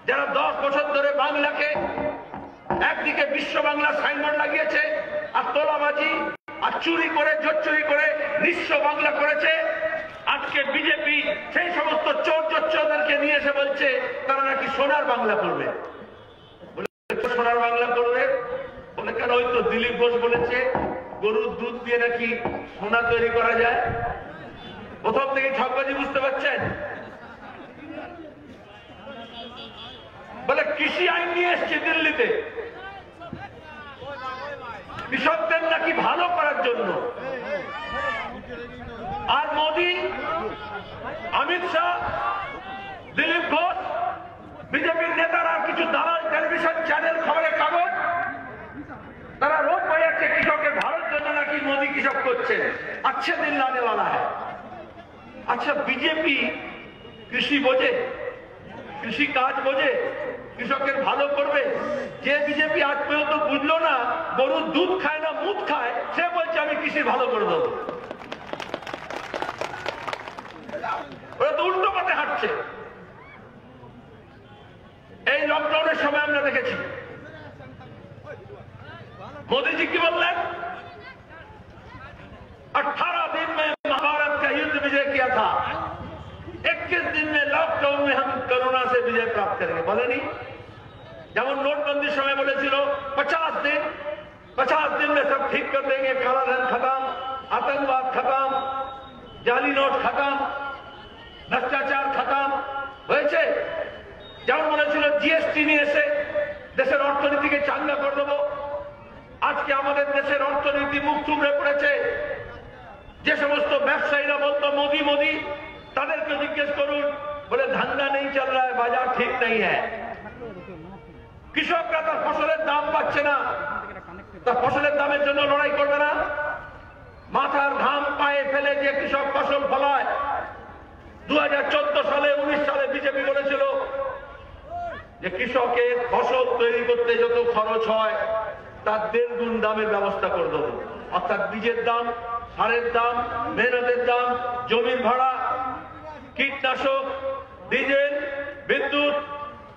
যারা 10 বছর ধরে বাংলাকে একদিকে বিশ্ব বাংলা সাইনবোর্ড লাগিয়েছে আর তোলাবাজি আর চুরি করে জোর চুরি করে নিঃস্ব বাংলা করেছে, আজকে বিজেপি সেই সমস্ত চোরদেরকে নিয়ে এসে বলছে তারা নাকি সোনার বাংলা করবে। সোনার বাংলা করবে বলে কেন? ওই তো দিলীপ ঘোষ বলেছে গরুর দুধ দিয়ে নাকি সোনা তৈরি করা যায়। প্রথম থেকে ঠকবাজি বুঝতে পারছেন? বলে কৃষি আইন নিয়ে এসছে দিল্লিতে কৃষকদের নাকি ভালো করার জন্য। আর মোদী, অমিত শাহ, দিলীপ ঘোষ, বিজেপির নেতারা, কিছু দালাল টেলিভিশন চ্যানেল, খবরের কাগজ, তারা রোজ বোঝাচ্ছে কৃষকের ভালোর জন্য নাকি মোদী কৃষক করছে। আচ্ছা দিন লানে वाला है। আচ্ছা বিজেপি কৃষি বোঝে, কৃষি কাজ বোঝে, কৃষকের ভালো করবে? যে বিজেপি আজ পর্যন্ত বুঝলো না গরুর দুধ খায় না মুদ খায়, সে বলছে আমি কৃষি ভালো করে দেবো। ওরা তো উল্টো পথে হাঁটছে। এই লকডাউনের সময় আমরা দেখেছি मोदी जी की बोललें 18 दिन में महाभारत का युद्ध विजय किया था, 21 दिन में लॉकडाउन में हम कोरोना से विजय प्राप्त करेंगे। बोले नहीं? যেমন নোটবন্দি সময় বলেছিল 50 दिन में सब ठीक कर देंगे, काला धन खत्म, आतंकवाद खत्म, जाली नोट खत्म, भ्रष्टाचार खत्म হয়েছে। যেমন বলেছিল জিএসটি নিয়ে এসে দেশের অর্থনীতিকে চাঙ্গা করে দেবো। আজকে আমাদের দেশের অর্থনীতি মুখ থুবড়ে পড়েছে। যে সমস্ত ব্যবসায়ীরা বলতো মোদি মোদি, তাদেরকে জিজ্ঞেস করুন, বলে ধান্দা নেই চল রা হ্যায়, বাজার ঠিক নেই হ্যায়। কৃষকরা তার ফসলের দাম পাচ্ছে না, তার ফসলের দামের জন্য লড়াই করবে না। মাথার ঘাম পায়ে ফেলে যে কৃষক ফসল ফলায়, 2014 সালে 19 সালে বিজেপি বলেছিল যে কৃষকের ফসল তৈরি করতে যত খরচ হয় তার 1.5 গুণ দামের ব্যবস্থা করে দেবো। অর্থাৎ বীজের দাম, সারের দাম, মেহনতের দাম, জমির ভাড়া, কীটনাশক, ডিজেল, বিদ্যুৎ,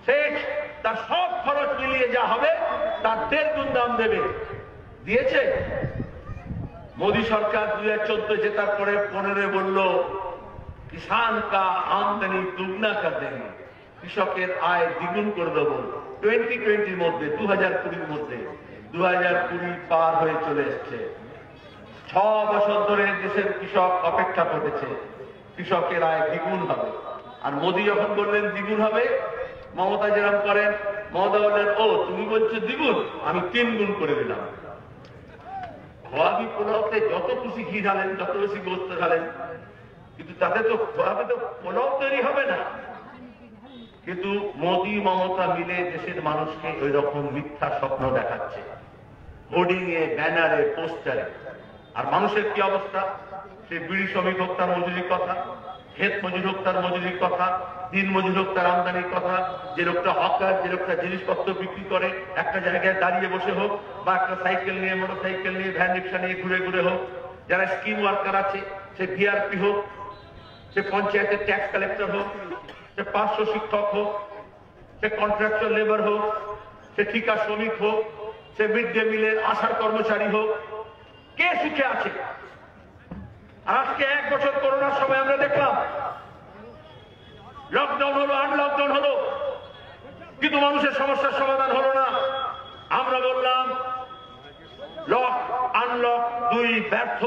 সেচ, তার সব খরচ মিলিয়ে যা হবে তার 1.5 গুণ দাম দেবে। দিয়েছে মোদী সরকার। 2014 জেতার পরে 15 বলল কিষান কা আমদানি দুগুনা কর দেंगे, কৃষকের আয় দ্বিগুণ করে দেবো 2020 মধ্যে, 2020 মধ্যে। 2020 পার হয়ে চলে এসছে। 6 বছর ধরে দেশের কৃষক অপেক্ষা করেছে কৃষকের আয় দ্বিগুণ হবে। আর মোদী যখন বললেন দ্বিগুণ হবে, মমতা যেরকম করেন, মমতা বললেন ও তুমি বলছো দ্বিগুণ, আমি 3 গুণ করে দিলাম। খোয়াবি পোলাওতে যত খুশি ঘি ঢালেন, যত বেশি গোস্ত ঢালেন, কিন্তু তাতে তো খোয়াবে তো পোলাও তৈরি হবে না। কিন্তু মোদী মমতা মিলে দেশের মানুষকে ওই রকম মিথ্যা স্বপ্ন দেখাচ্ছে, হোর্ডিং এ, ব্যানারে, পোস্টারে। আর মানুষের কি অবস্থা? সে বিড়ি শ্রমিক হোক তার মজুরির কথা, ক্ষেত মজুর হোক তার মজুরির কথা, দিন মজুর হোক তার আমদানির কথা, যে লোকটা হকার, যে লোকটা জিনিসপত্র বিক্রি করে একটা জায়গায় দাঁড়িয়ে বসে হোক, বা একটা সাইকেল নিয়ে, মোটর সাইকেল নিয়ে, ভ্যান রিক্সা নিয়ে ঘুরে ঘুরে হোক, যারা স্কিম ওয়ার্কার আছে, সে ভিআরপি হোক, সে পঞ্চায়েতের ট্যাক্স কালেক্টর হোক, সে পার্শ্ব শিক্ষক হোক, সে কন্ট্রাকচুয়াল লেবার হোক, সে ঠিকা শ্রমিক হোক, সে মিড ডে মিলের আশার কর্মচারী হোক, কে সুখে আছে? আজকে 1 বছর করোনার সময় আমরা দেখলাম লকডাউন হলো, আনলকডাউন হলো, কিন্তু মানুষের সমস্যার সমাধান হলো না। আমরা বললাম লক আনলক 2 ব্যর্থ,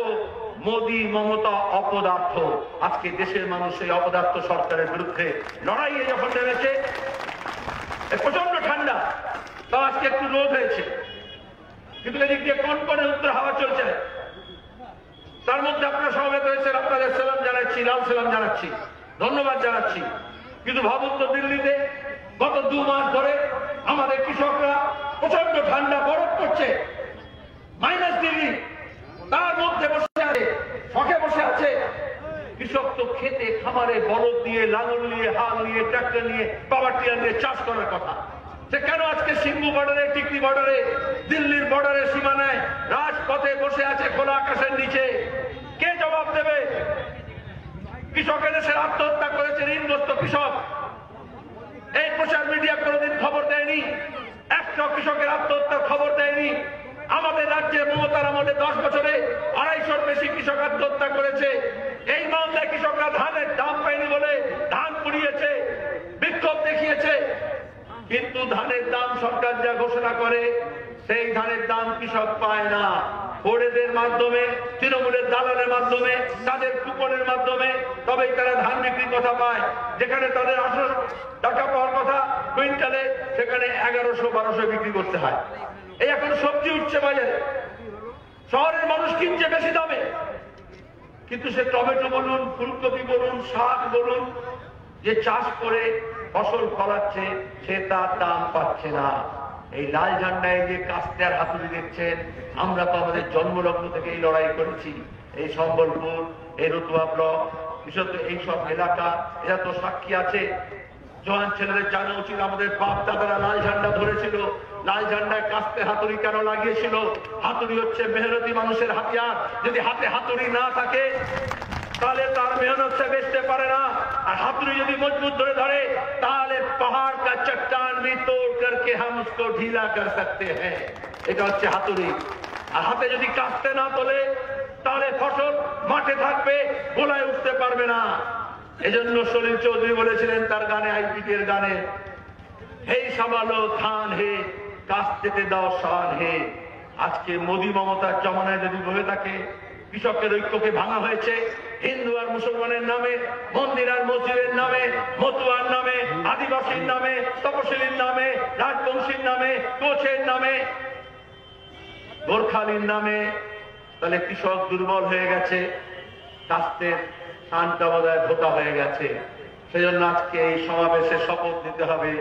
মোদী মমতা অপদার্থ। আজকে দেশের মানুষ এই অপদার্থ সরকারের বিরুদ্ধে লড়াইয়ে যখন নেমেছে, প্রচন্ড ঠান্ডা, তাও আজকে একটু রোদ হয়েছে, কিন্তু এদিক দিয়ে কনকনে উত্তর হাওয়া চলছে। তার মধ্যে আপনারা সমবেত হয়েছেন, আপনাদের সালাম জানাচ্ছি, লাল সালাম জানাচ্ছি, ধন্যবাদ জানাচ্ছি। কিন্তু ভাবুন তো, দিল্লিতে গত 2 মাস ধরে আমাদের কৃষকরা প্রচন্ড ঠান্ডা, বরফ পড়ছে, -ডিগ্রি, তার মধ্যে বসে আছে, শখে বসে আছে। কৃষক তো খেতে খামারে বলদ নিয়ে, লাঙল নিয়ে, হাল নিয়ে, ট্রাক্টর নিয়ে, পাওয়ার টিলার নিয়ে চাষ করার কথা। সে কেন আজকে সিঙ্গু বর্ডারে, টিকরি বর্ডারে, দিল্লির বর্ডারের সীমানায় রাজপথে বসে আছে খোলা আকাশের নিচে? কে জবাব দেবে? কৃষকের দেশের আত্মহত্যা করেছে ঋণগ্রস্ত কৃষক। এই সোশ্যাল মিডিয়া কোনোদিন খবর দেয়নি, একটা কৃষকের আত্মহত্যার খবর দেয়নি। আমাদের রাজ্যে মমতার আমলে 10 বছরে 250-র বেশি কৃষক আত্মহত্যা করেছে। এই মামলায় কৃষকরা ধানের দাম পায়নি বলে ধান পুড়িয়েছে, বিক্ষোভ দেখিয়েছে। কিন্তু ধানের দাম সরকার যা ঘোষণা করে সেই ধানের দাম কৃষক পায় না। ফোর্ডের মাধ্যমে, তৃণমূলের দালালের মাধ্যমে, তাদের কুপনের মাধ্যমে তবেই তারা ধান বিক্রির কথা পায়। যেখানে তাদের 18 টাকা পাওয়ার কথা কুইন্টালে, সেখানে 1100-1200 বিক্রি করতে হয়। এই এখন সবজি উঠছে বাজারে, শহরের মানুষ কিনছে বেশি দামে, কিন্তু সে টমেটো বলুন, ফুলকপি বলুন, শাক বলুন, যে চাষ করে ফসল ফলাচ্ছে সে তার দাম পাচ্ছে না। এই লাল ঝান্ডায় যে কাস্তে আর হাতুড়ি দেখছেন, আমরা তো আমাদের জন্মলগ্ন থেকে এই লড়াই করেছি। এই সম্বলপুর, এই রতুয়া ব্লক, বিশেষত এইসব এলাকা, এরা তো সাক্ষী আছে। জওয়ান ছেলেদের জানা উচিত আমাদের বাপ দাদারা লাল ঝান্ডা ধরেছিল। লাল ঝান্ডায় কাস্তে হাতুড়ি কেন লাগিয়েছিল? হাতুড়ি হচ্ছে মেহনতি মানুষের হাতিয়ার। যদি হাতে হাতুড়ি না থাকে তাহলে তার মেহনত সে বেচতে পারে না। আর হাতুড়ি যদি মজবুত ধরে ধরে তাহলে পাহাড় কা চट्टान भी तोड़ करके हम उसको ढीला कर सकते हैं। এটা হচ্ছে হাতুড়ি। আর হাতে যদি কাস্তে না তোলে তাহলে ফসল মাঠে থাকবে, গোলায় উঠতে পারবে না। এজন্য সলিল চৌধুরী বলেছিলেন তার গানে, আইপিটি এর গানে, হে সামালো ধান হে কাস্তেতে দাও শান হে। আজকে মোদী মমতার জমানায় যদি বলে থাকে কৃষকের ঐক্যকে ভাঙা হয়েছে হিন্দু আর মুসলমানের নামে, মন্দির আর মসজিদের নামে, মতুয়ার নামে, আদিবাসীর নামে, তপশিলীর নামে, রাজবংশীর নামে, কোচের নামে, গোর্খালির নামে, তাহলে কৃষক দুর্বল হয়ে গেছে, কাস্তের শানটা বোধহয় ধোকা হয়ে গেছে। সেজন্য আজকে এই সমাবেশে শপথ নিতে হবে,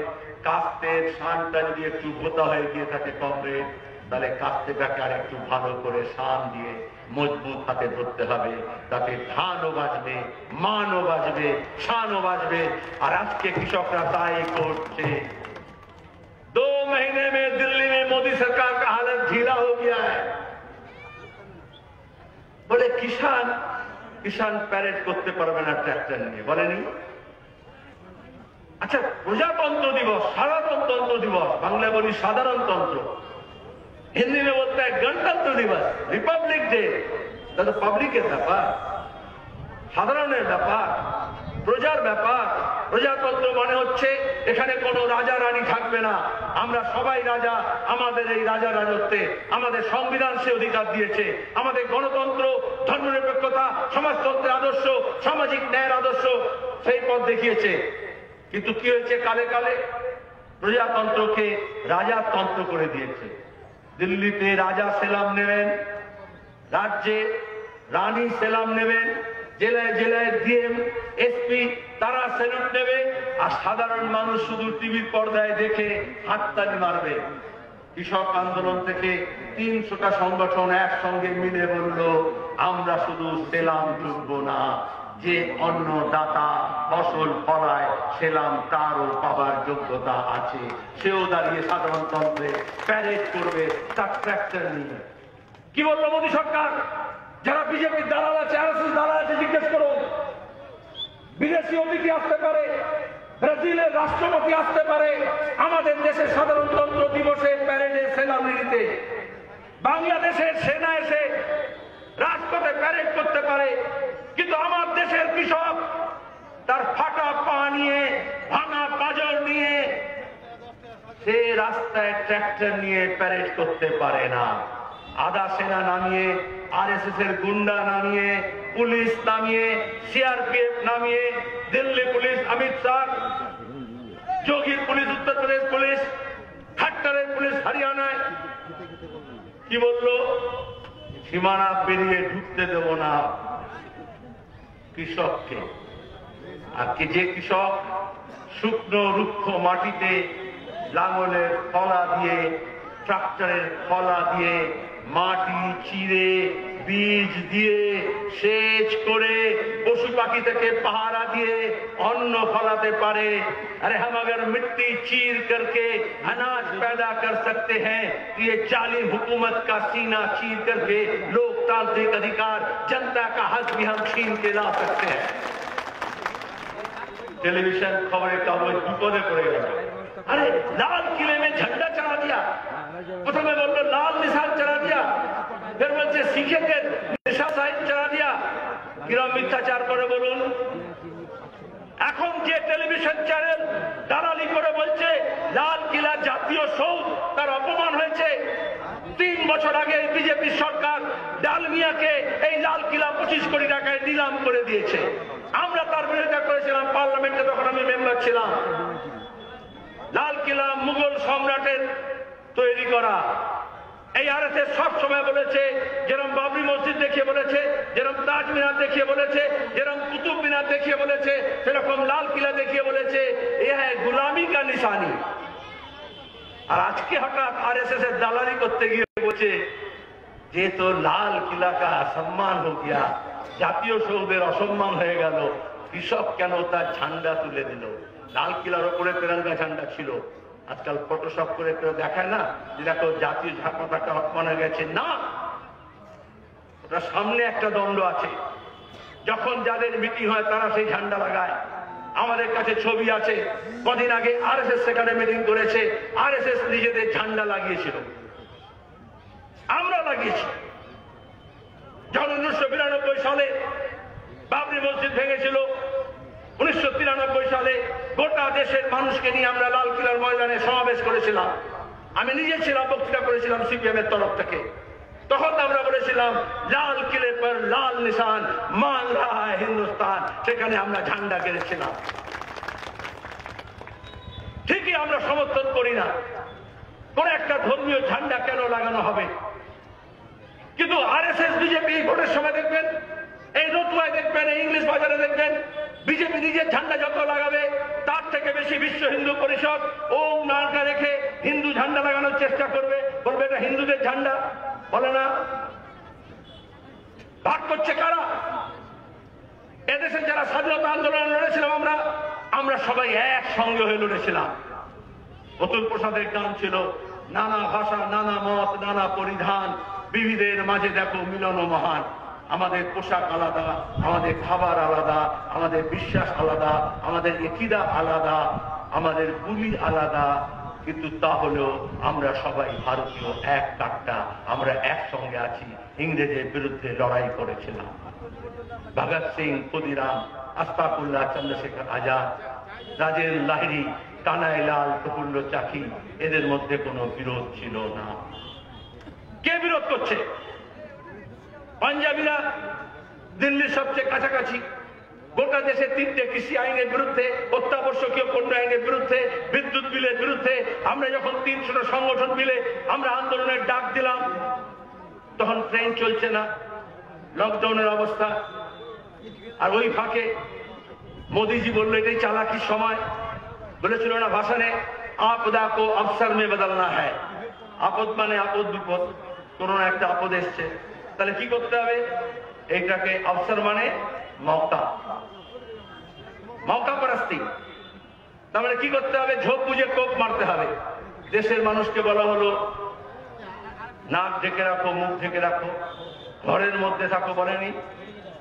কাস্তের শানটা যদি একটু ভোতা হয়ে গিয়ে থাকে কমরেড, তাহলে কাস্তেটাকে আর একটু ভালো করে শান দিয়ে মজবুত হাতে ধরতে হবে, তাতে ধানও বাঁচবে, মানও বাঁচবে, শানও বাঁচবে। আর আজকে কৃষকরা তাই করছে। 2 महीने में दिल्ली में मोदी सरकार का हालत ढीला हो गया है। বলে কিষান প্যারেড করতে পারবে না ট্র্যাক্টর নিয়ে, বলেনি? আচ্ছা, প্রজাতন্ত্র দিবস, সাধারণতন্ত্র দিবস, বাংলা বলি সাধারণতন্ত্র, হিন্দি में बोलता है गणतंत्र दिवस, रिपब्लिक डे। तो পাবলিকের ব্যাপার, সাধারণের ব্যাপার, প্রজার ব্যাপার। প্রজাতন্ত্র মানে হচ্ছে এখানে কোনো রাজা রানী থাকবে না, আমরা সবাই রাজা। আমাদের এই রাজা রাজত্বে আমাদের সংবিধান সে অধিকার দিয়েছে। আমাদের গণতন্ত্র, ধর্মনিরপেক্ষতা, সমাজতন্ত্রের আদর্শ, সামাজিক ন্যায়ের আদর্শ সেই পথ দেখিয়েছে। কিন্তু কি হয়েছে, কালে কালে প্রজাতন্ত্রকে রাজাতন্ত্র করে দিয়েছে। দিল্লিতে রাজা সেলাম নেবেন, রাজ্যে রানী সেলাম নেবেন, জেলায় জেলায় ডিএম, এসপি তারা সেলুট নেবে, আর সাধারণ মানুষ শুধু টিভির পর্দায় দেখে হাততালি মারবে। কৃষক আন্দোলন থেকে 300টা সংগঠন একসঙ্গে মিলে বলল, আমরা শুধু সেলাম চুকবো না, যে অন্নদাতা ফসল ফলায় সেলাম তারও পাবার যোগ্যতা আছে। সেও দাঁড়িয়ে সাধারণতন্ত্রে প্যারেড করবে তার ট্র্যাক্টর নিয়ে। কি বললো মোদী সরকার? যারা বিজেপির দালাল আছে, আরএসএস দালাল আছে, জিজ্ঞেস করুন। বিদেশি অতিথি আসতে পারে, ব্রাজিলের রাষ্ট্রপতি আসতে পারে আমাদের দেশের সাধারণতন্ত্র দিবসে প্যারেডে সেলামি দিতে। বাংলাদেশের সেনা এসে রাজপথে প্যারেড করতে পারে, কিন্তু আমার দেশের কৃষক তার ফাটা পা নিয়ে, ভাঙা পাজর নিয়ে সে রাস্তায় ট্র্যাক্টর নিয়ে প্যারেড করতে পারে না। আধা সেনা নামিয়ে, আরএসএস এর গুন্ডা নামিয়ে, পুলিশ নামিয়ে, সিআরপিএফ নামিয়ে, দিল্লি পুলিশ অমিত শাহ, যোগীর police Uttar Pradesh police, খাট্টারের police হরিয়ানায়, কি বললো? সীমানা পেরিয়ে ঢুকতে দেব না কৃষককে। আর কি যে কৃষক শুকনো রুক্ষ মাটিতে লাঙলের ফলা দিয়ে, ট্রাক্টরের ফলা দিয়ে, মাটি চিরে, বীজ দিয়ে, সেচ করে, পশু পাখি থেকে পাহারা দিয়ে অন্ন ফলাতে পারে। अरे हम अगर मिट्टी चीर करके अनाज पैदा कर सकते हैं, तो ये जालिम हुकूमत का सीना चीर करके लोकतांत्रिक अधिकार, जनता का हक भी हम छीन के ला सकते हैं। टेलीविजन खबरें कागज विपदे पड़े गए। अरे लाल किले में झंडा चढ़ा दिया, प्रथमे बोलो लाल निशान चढ़ा दिया, फिर बोलছে শিখেদের নিশান সাইন চড়া দিয়া। কিরম মিথ্যাচার করে বলুন। এখন যে টেলিভিশন চ্যানেল দালালি করে বলছে লাল কিলা জাতীয় সৌধ, তার অপমান হয়েছে। 3 বছর আগে বিজেপি সরকার ডালমিয়াকে এই লাল কিলা 25 কোটি টাকায় নিলাম করে দিয়েছে। আমরা তার বিরোধিতা করেছিলাম পার্লামেন্টে, তখন আমি মেম্বার ছিলাম। লাল কিলা মুঘল সম্রাটের তৈরি করা। এই আরএসএস সব সময় বলেছে, যেরকম বাবরি মসজিদ দেখিয়ে বলেছে, যেরকম তাজ মিনার দেখিয়ে বলেছে, যেরকম কুতুব মিনার দেখিয়ে বলেছে, সেরকম লাল কিলা দেখিয়ে বলেছে এ হ্যায় গুলামি কা নিশানি। আর আজকে হঠাৎ আরএসএস এর দালালি করতে গিয়ে বলছে যে তো লাল কিলা কা সম্মান হো গিয়া, জাতীয় সৌধের অসম্মান হয়ে গেল, কৃষক কেন তার ঝান্ডা তুলে দিল। লাল কিলার ওপরে তেরঙ্গা ঝান্ডা ছিল। আজকাল ফটোশপ করে কেউ দেখায় না যে দেখো জাতীয় পতাকা অপমান গেছে, না, ওটা সামনে একটা দণ্ড আছে। যখন যাদের মিটিং হয় তারা সেই ঝান্ডা লাগায়। আমাদের কাছে ছবি আছে, কদিন আগে আরএসএস সেখানে মিটিং করেছে, আরএসএস নিজেদের ঝান্ডা লাগিয়েছিল, আমরা লাগিয়েছি। যখন 1992 সালে বাবরি মসজিদ ভেঙেছিল, 1993 সালে গোটা দেশের মানুষকে নিয়ে আমরা লাল কিলার ময়দানে সমাবেশ করেছিলাম। আমি নিজে ছিলাম, বক্তৃতা করেছিলাম সিপিএম এর তরফ থেকে। তখন আমরা বলেছিলাম লাল কিলে পর লাল নিশান মান রাহা হ্যায় হিন্দুস্তান, সেখানে আমরা ঝান্ডা গেড়েছিলাম। ঠিকই আমরা সমর্থন করি না কোন একটা ধর্মীয় ঝান্ডা কেন লাগানো হবে, কিন্তু আরএসএস বিজেপি ভোটের সময় দেখবেন, এই রতুয়ায় দেখবেন, এই ইংলিশ বাজারে দেখবেন, বিজেপি নিজের ঝান্ডা যত লাগাবে তার থেকে বেশি বিশ্ব হিন্দু পরিষদ ওম নামটা রেখে হিন্দু ঝান্ডা লাগানোর চেষ্টা করবে, বলবে এটা হিন্দুদের ঝান্ডা। বলে না, ভাগ করছে কারা? এদেশে যারা স্বাধীনতা আন্দোলন লড়েছিলাম আমরা সবাই একসঙ্গে হয়ে লড়েছিলাম। অতুল প্রসাদের গান ছিল, নানা ভাষা নানা মত নানা পরিধান, বিবিধের মাঝে দেখো মিলন মহান। আমাদের পোশাক আলাদা, আমাদের খাবার আলাদা, আমাদের বিশ্বাস আলাদা, আমাদের একীদা আলাদা, আমাদের বুলি আলাদা, কিন্তু তাহলেও আমরা সবাই ভারতীয়, এক কাট্টা, আমরা একসঙ্গে আছি। ইংরেজের বিরুদ্ধে লড়াই করেছিলাম। ভগৎ সিং, ক্ষুদিরাম, আশফাকুল্লাহ, চন্দ্রশেখর আজাদ, রাজের লাহিড়ী, কানাইলাল, প্রফুল্ল চাকি, এদের মধ্যে কোনো বিরোধ ছিল না। কে বিরোধ করছে? পাঞ্জাবিরা দিল্লির সবচেয়ে কাছাকাছি, গোটা দেশে 3টে কৃষি আইনের বিরুদ্ধে, অত্যাবশ্যকীয় পণ্য আইনের বিরুদ্ধে, বিদ্যুৎ বিলের বিরুদ্ধে আমরা যখন 300টা সংগঠন মিলে আমরা আন্দোলনের ডাক দিলাম, তখন ট্রেন চলছে না, লকডাউনের অবস্থা। আর ওই ফাঁকে মোদিজি বলল এটাই চালাকির সময়, বলেছিল না ভাষণে, আপদা কো অবসর মে বদলনা হ্যায়। আপদ মানে আপদ বিপদ, কোন একটা আপদ এসছে, তাহলে কি করতে হবে? এইটাকে অবসর মানে মৌকা, মৌকা পরস্তি। তার মানে কি করতে হবে? ঝোপ বুঝে কোপ মারতে হবে। দেশের মানুষকে বলা হলো নাক ঢেকে রাখো, মুখ ঢেকে রাখো, ঘরের মধ্যে থাকো, বলেনি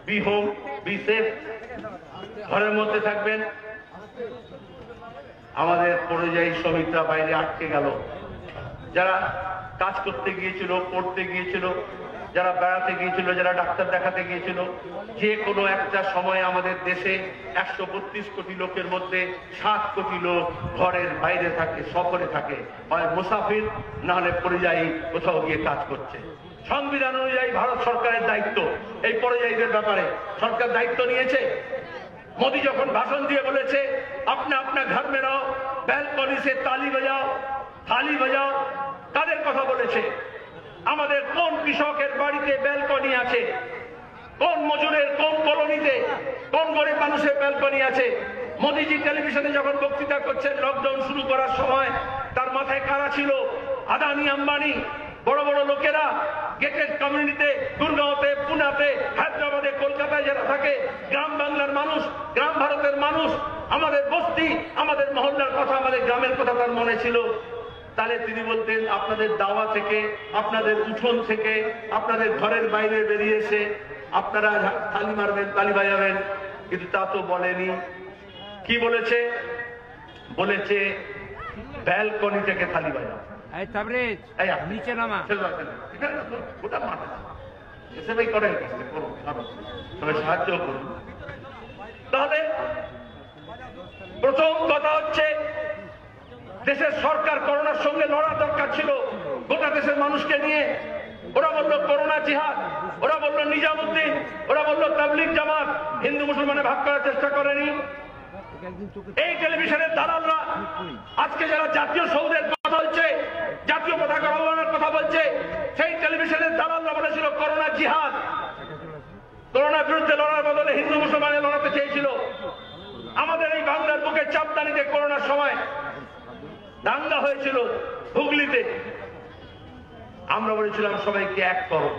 বি হোম বি সেফ, ঘরের মধ্যে থাকবেন। আমাদের পরিযায়ী শ্রমিকরা বাইরে আটকে গেল, যারা কাজ করতে গিয়েছিল, পড়তে গিয়েছিল, যারা বেড়াতে গিয়েছিল, যারা ডাক্তার দেখাতে গিয়েছিল, যে কোনো একটা সময় আমাদের দেশে 132 কোটি লোকের মধ্যে 7 কোটি লোক ঘরের বাইরে থাকে, সফরে থাকে, হয় মুসাফির না হলে পরিযায়ী, কোথাও গিয়ে কাজ করছে। সংবিধান অনুযায়ী ভারত সরকারের দায়িত্ব এই পরিযায়ীদের ব্যাপারে, সরকার দায়িত্ব নিয়েছে। মোদী যখন ভাষণ দিয়ে বলেছে আপনা আপনা ঘর মে রहो, ব্যালকনি সে তালি বাজাও, থালি বাজাও, তাদের কথা বলেছে। আমাদের কোন কৃষকের বাড়িতে ব্যালকনি আছে? কোন মজুরের, কোন কলোনিতে, কোন গরিব মানুষের ব্যালকনি আছে? মোদীজি টেলিভিশনে যখন বক্তৃতা করছেন লকডাউন শুরু করার সময়, তার মাথায় কারা ছিল? আদানি, আম্বানি, বড় বড় লোকেরা গেটেড কমিউনিটিতে, গুরগাঁওতে, পুনাতে, হায়দ্রাবাদে, কলকাতায় যারা থাকে, গ্রাম বাংলার মানুষ, গ্রাম ভারতের মানুষ, আমাদের বস্তি, আমাদের মহল্লার কথা, আমাদের গ্রামের কথা তার মনে ছিল। তাহলে তিনি বলতেন আপনাদের দাওয়া থেকে, আপনাদের উঠোন থেকে, আপনাদের ঘরের বাইরে বেরিয়ে এসে আপনারা তালি মারবেন, তালি বাজাবেন, কিন্তু তা তো বলেনি। কি বলেছে? বলেছে ব্যালকনি থেকে থালি বাজাও। নিচে নামা ওটা মাঠে এসে ভাই করে সবাই সাহায্য করুন। তাহলে প্রথম কথা হচ্ছে দেশের সরকার করোনার সঙ্গে লড়ার দরকার ছিল গোটা দেশের মানুষকে নিয়ে। ওরা বলল করোনা জিহাদ, ওরা বলল নিজামুদ্দিন, ওরা বলল তাবলিগ জামাত, হিন্দু মুসলমানে ভাগ করার চেষ্টা করেনি। এই টেলিভিশনের দালালরা আজকে যারা জাতীয় সৌধের কথা বলছে, জাতীয় পতাকা আহ্বানের কথা বলছে, সেই টেলিভিশনের দালালরা বলেছিল করোনা জিহাদ। করোনার বিরুদ্ধে লড়ার বদলে হিন্দু মুসলমানে লড়াতে চেয়েছিল। আমাদের এই বাংলার বুকে চাপদানিতে করোনার সময় দাঙ্গা হয়েছিল হুগলিতে, আমরা বলেছিলাম সবাইকে এক করো।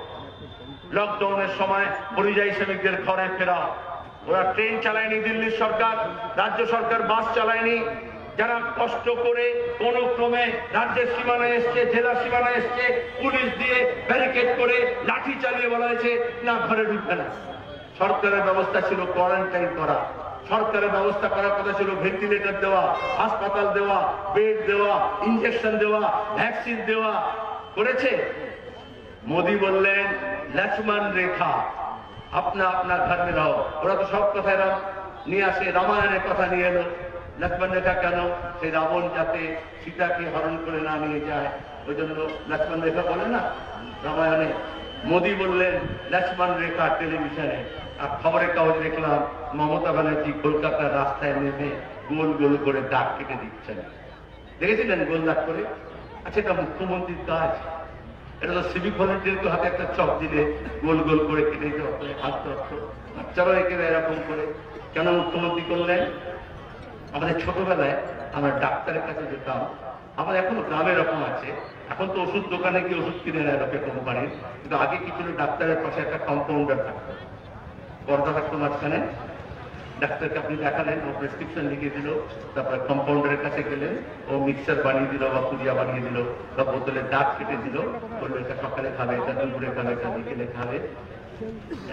লকডাউনের সময় পরিযায়ী শ্রমিকদের ঘরে ফেরা, ওরা ট্রেন চালায়নি দিল্লির সরকার, রাজ্য সরকার বাস চালায়নি। যারা কষ্ট করে কোন ক্রমে রাজ্যের সীমানায় এসছে, জেলার সীমানায় এসছে, পুলিশ দিয়ে ব্যারিকেড করে লাঠি চালিয়ে বলা হয়েছে না ঘরে ঢুকবে না। সরকারের ব্যবস্থা ছিল কোয়ারেন্টাইন করা, সরকারের ব্যবস্থা করার কথা ছিল ভেন্টিলেটর দেওয়া, হাসপাতাল দেওয়া, বেড দেওয়া, ইনজেকশন দেওয়া, ভ্যাকসিন দেওয়া। করেছে? মোদী বললেন লক্ষ্মণ রেখা, আপনা আপনা ঘর में रहो। ওরা তো সব কথা নিয়ে আসে, রামায়ণের কথা নিয়ে এলো। লক্ষ্মণ রেখা কেন? সেই রাবণ যাতে সীতাকে হরণ করে না নিয়ে যায়, ওই জন্য লক্ষ্মণ রেখা বলে না রামায়ণে। মোদী বললেন লক্ষ্মণ রেখা টেলিভিশনে। আর খবরের কাগজ দেখলাম মমতা ব্যানার্জি কলকাতার রাস্তায় নেমে গোল গোল করে দাগ কেটে দিচ্ছেন। দেখেছিলেন গোল দাগ করে? আচ্ছা, এটা মুখ্যমন্ত্রীর কাজ? এটা তো সিভিক ভলেন্টিয়ারকে হাতে একটা চক দিলে গোল গোল করে কেটে দিতে হতো, হাঁটতে হতো। বাচ্চারাও একে এরকম করে কেন মুখ্যমন্ত্রী করলেন? আমাদের ছোটবেলায় আমরা ডাক্তারের কাছে যেতাম, আমাদের এখনো গ্রামে এরকম আছে, এখন তো ওষুধ দোকানে গিয়ে ওষুধ কিনে নেয় লোকে কোম্পানির, কিন্তু আগে কি ছিল ডাক্তারের পাশে একটা কম্পাউন্ডার থাকতো, পর্দা থাকতো মাঝখানে। ডাক্তারকে আপনি দেখালেন, ও প্রেসক্রিপশন লিখে দিল, তারপরে কম্পাউন্ডারের কাছে গেলেন, ও মিক্সার বানিয়ে দিল বা পুরিয়া বানিয়ে দিল বা বোতলে দাগ কেটে দিল, বললো এটা সকালে খাবে, এটা দুপুরে খাবে, এটা বিকেলে খাবে।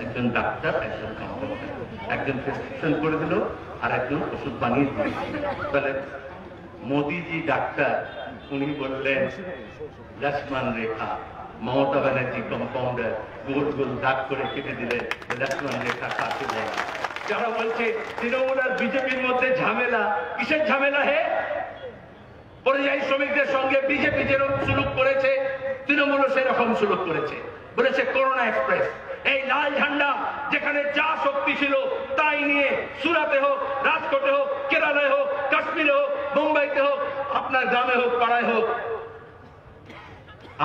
একজন ডাক্তার, একজন কম্পাউন্ডার, একজন প্রেসক্রিপশন করে দিল আর একজন ওষুধ বানিয়ে দিল। তাহলে মোদিজি ডাক্তার, উনি বললেন লক্ষ্মণ রেখা। মমতা ব্যানার্জি কম্পাউন্ডার, গোল গোল দাগ করে কেটে দিলেন লক্ষ্মণ রেখা কাকে বলে। যারা বলছে তৃণমূল আর বিজেপির মধ্যে ঝামেলা, কিসের ঝামেলা? হে, পরিযায়ী শ্রমিকদের সঙ্গে বিজেপি যেরকম সুলুক করেছে, তৃণমূলও সেরকম সুলুক করেছে। বলেছে করোনা এক্সপ্রেস। এই লাল ঝান্ডা যেখানে যা শক্তি ছিল তাই নিয়ে সুরাতে হোক, রাজকোটে হোক, কেরালায় হোক, কাশ্মীরে হোক, মুম্বাইতে হোক, আপনার গ্রামে হোক, পাড়ায় হোক,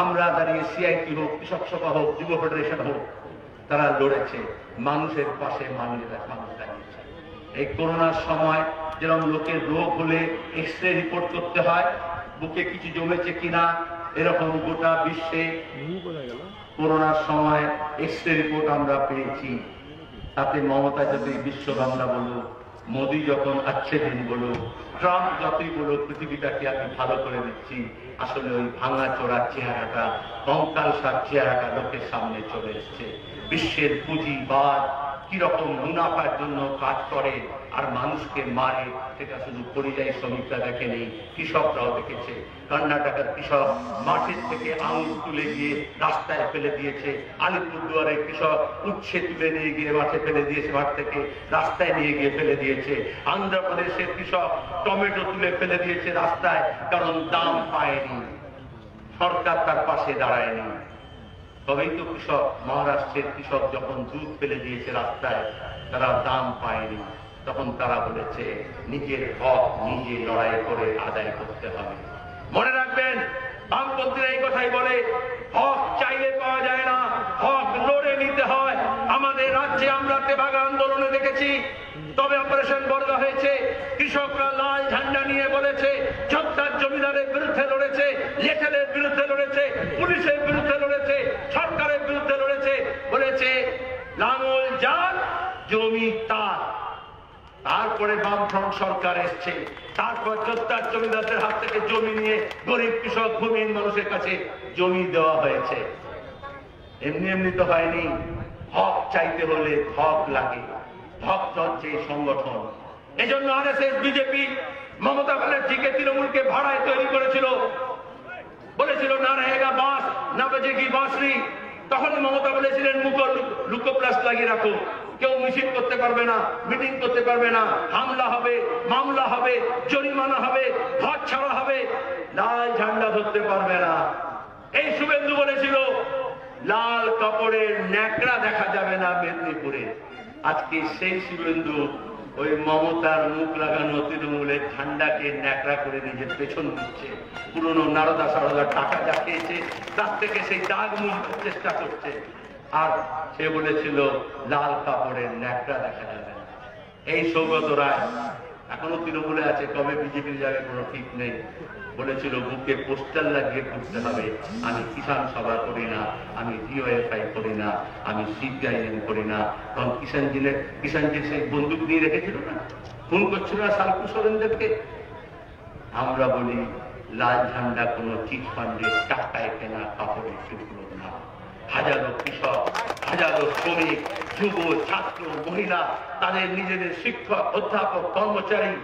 আমরা দাঁড়িয়ে সিআইটি হোক, কৃষক সভা হোক, যুব ফেডারেশন হোক, তারা লড়েছে মানুষের পাশে। মানুষ দাঁড়িয়েছে। এই করোনার সময় যেরকম লোকের রোগ হলে এক্সরে রিপোর্ট করতে হয়, বুকে কিছু জমেছে কিনা, এরকম গোটা বিশ্বে করোনার সময় এক্সরে রিপোর্ট আমরা পেয়েছি। তাতে মমতা যদি বিশ্ব বাংলা বলুক, মোদী যখন আচ্ছে দিন বলুক, ট্রাম্প যতই বলুক পৃথিবীটাকে আমি ভালো করে দিচ্ছি, আসলে ওই ভাঙা চোরার চেহারাটা, কঙ্কালসার চেহারাটা লোকের সামনে চলে এসছে। বিশ্বের পুঁজিবাদ কিরকম মুনাফার জন্য কাজ করে আর মানুষকে মারে, সেটা শুধু পরিযায়ী শ্রমিকরা দেখেনি, কৃষকরাও দেখেছে। কর্ণাটকের কৃষক মাঠের থেকে আঙুর তুলে গিয়ে রাস্তায় ফেলে দিয়েছে, আলিপুরদুয়ারের কৃষক উচ্ছে তুলে নিয়ে গিয়ে মাঠে ফেলে দিয়েছে, মাঠ থেকে রাস্তায় নিয়ে গিয়ে ফেলে দিয়েছে। আন্ধ্রপ্রদেশের কৃষক টমেটো তুলে ফেলে দিয়েছে রাস্তায়, কারণ দাম পায়নি, সরকার তার পাশে দাঁড়ায়নি। তবেই তো কৃষক, মহারাষ্ট্রের কৃষক যখন দুধ ফেলে দিয়েছে রাস্তায়, তারা দাম পায়নি, তখন তারা বলেছে নিজের হক নিজে লড়াই করে আদায় করতে হবে। মনে রাখবেন, বামপন্থীরা এই কথাই বলে, হক চাইলে পাওয়া যায় না, হক লড়ে নিতে হয়। আমাদের রাজ্যে আমরা তেভাগা আন্দোলনে দেখেছি, তবে অপারেশন বর্গা হয়েছে, কৃষকরা লাল ঝান্ডা নিয়ে বলেছে, ছোট্টার জমিদারের বিরুদ্ধে লড়েছে, লেটেলের বিরুদ্ধে লড়েছে, পুলিশের বিরুদ্ধে লড়েছে, সরকারের বিরুদ্ধে লড়েছে, বলেছে লাঙল যার জমি তার। তারপরে বামফ্রন্ট সরকার এসছে, তারপর ছোট্টার জমিদারদের হাত থেকে জমি নিয়ে গরিব কৃষক ভূমিহীন মানুষের কাছে জমি দেওয়া হয়েছে। এমনি এমনি তো হয়নি, হক চাইতে হলে হক লাগে, হক হচ্ছে সংগঠন। এজন্য আরএসএস, বিজেপি মমতা ব্যানার্জিকে, তৃণমূলকে ভাড়ায় তৈরি করেছিল, বলেছিল না रहेगा बांस ना बजेगी बांसुरी। তখন মমতা বলেছিলেন লুকোপ্লাস লাগিয়ে রাখো, কেউ মিছিল করতে পারবে না, মিটিং করতে পারবে না, হামলা হবে, মামলা হবে, জরিমানা হবে, ঘর ছাড়া হবে, লাল ঝান্ডা ধরতে পারবে না। এই শুভেন্দু বলেছিল লাল কাপড়ের ন্যাকড়া দেখা যাবে না মেদিনীপুরে। আজকে সেই শুভেন্দু ওই মমতার মুখ লাগানো তৃণমূলের ঝান্ডাকে ন্যাকড়া করে নিজের পেছন দিচ্ছে। পুরনো নারদা সারদা টাকা যা খেয়েছে তার থেকে সেই দাগ মুছবার চেষ্টা করছে। আর সে বলেছিল লাল কাপড়ের ন্যাকড়া দেখা যাবে না। এই সৌগত রায় এখনো তৃণমূলে আছে, কবে বিজেপি যাবে কোনো ঠিক নেই। বলেছিল বুকে পোস্টার লাগিয়ে করতে হবে, আমি কিষাণ সভা করি না, আমি ডিওএফআই করি না, আমি সিপিআইএম করি না। তখন কিষাণজি সেই বন্দুক নিয়ে রেখেছিল না, খুন করছিল না সালকু সোরেনদেরকে। আমরা বলি লাল ঝান্ডা কোনো চিট ফান্ডের টাকায় কেনা কাপড়ের টুকরো না। হাজারো কৃষক, হাজারো শ্রমিক, যুব, ছাত্র, মহিলা, তাদের নিজেদের শিক্ষক, অধ্যাপক, কর্মচারী,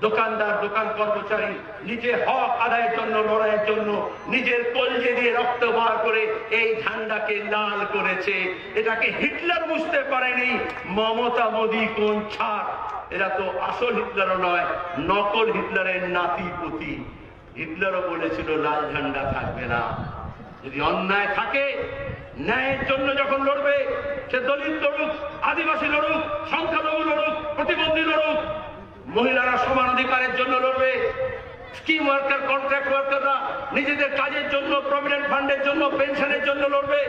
দোকানদার, দোকান কর্মচারী নিজের হক আদায়ের জন্য, লড়াইয়ের জন্য নিজের কলজে দিয়ে রক্ত বার করে এই ঝান্ডাকে লাল করেছে। এটাকে হিটলার বুঝতে পারেনি, মমতা মোদী কোন ছাড়। এরা তো আসল হিটলারও নয়, নকল হিটলারের নাতি পুতি। হিটলারও বলেছিল লাল ঝান্ডা থাকবে না। যদি অন্যায় থাকে, ন্যায়ের জন্য যখন লড়বে, সে দলিত লড়ুক, আদিবাসী লড়ুক, সংখ্যালঘু লড়ুক, প্রতিবন্ধী লড়ুক, মহিলারা সমান অধিকারের জন্য লড়বে, স্কিম ওয়ার্কার, কন্ট্রাক্ট ওয়ার্কাররা নিজেদের কাজের জন্য, প্রভিডেন্ট ফান্ডের জন্য, পেনশনের জন্য লড়বে,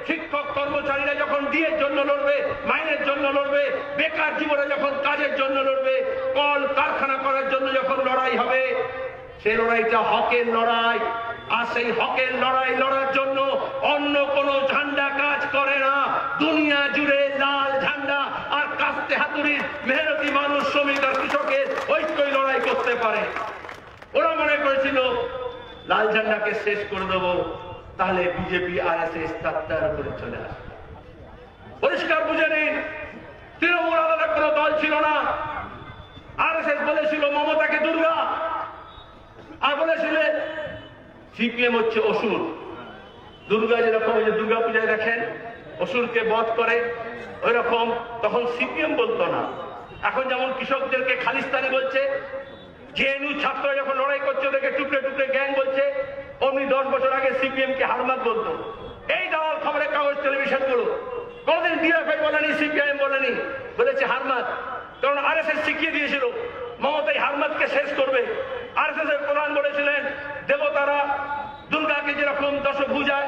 শিক্ষক কর্মচারীরা যখন ডিএর জন্য লড়বে, মাইনের জন্য লড়বে, বেকার জীবনে যখন কাজের জন্য লড়বে, কল কারখানা করার জন্য যখন লড়াই হবে, সেই লড়াইটা হকের লড়াই। আর সেই হকের লড়াই লড়ার জন্য অন্য কোন ঝান্ডা কাজ করে না। দুনিয়া জুড়ে লাল ঝান্ডা আর কাস্তে হাতুড়ির মেহনতি মানুষ, শ্রমিক আর কৃষকের ঐক্যই লড়াই করতে পারে। ওরা মনে করেছিল লাল ঝান্ডাকে শেষ করে দেবো, তাহলে বিজেপি আরএসএস তার উপরে চলে আসবে। পরিষ্কার বুঝে নিন, তৃণমূল আলাদা কোনো দল ছিল না। আরএসএস বলেছিল মমতাকে দুর্গা, আর বলেছিলেন সিপিএম হচ্ছে অসুর। দুর্গা যেরকম ওই যে দুর্গা পূজায় দেখেন অসুরকে বধ করে, ওই রকম তখন সিপিএম বলতো না। এখন যেমন কৃষকদেরকে খালিস্তানি বলছে, জেএনইউ ছাত্ররা যখন লড়াই করছে ওদেরকে টুকরে টুকরে গ্যাং বলছে, অমনি 10 বছর আগে সিপিএম কে হারমাত বলতো। এই দালাল খবরের কাগজ, টেলিভিশন গুলো কোনদিন ডিএফআই বলেনি, সিপিআইএম বলেনি, বলেছে হারমাত। কারণ আরএসএস শিখিয়ে দিয়েছিল মমতাই হারমাতকে শেষ করবে। আরএসএস এর প্রধান বলেছিলেন দেবতারা দুর্গাকে যেরকম দশভুজায়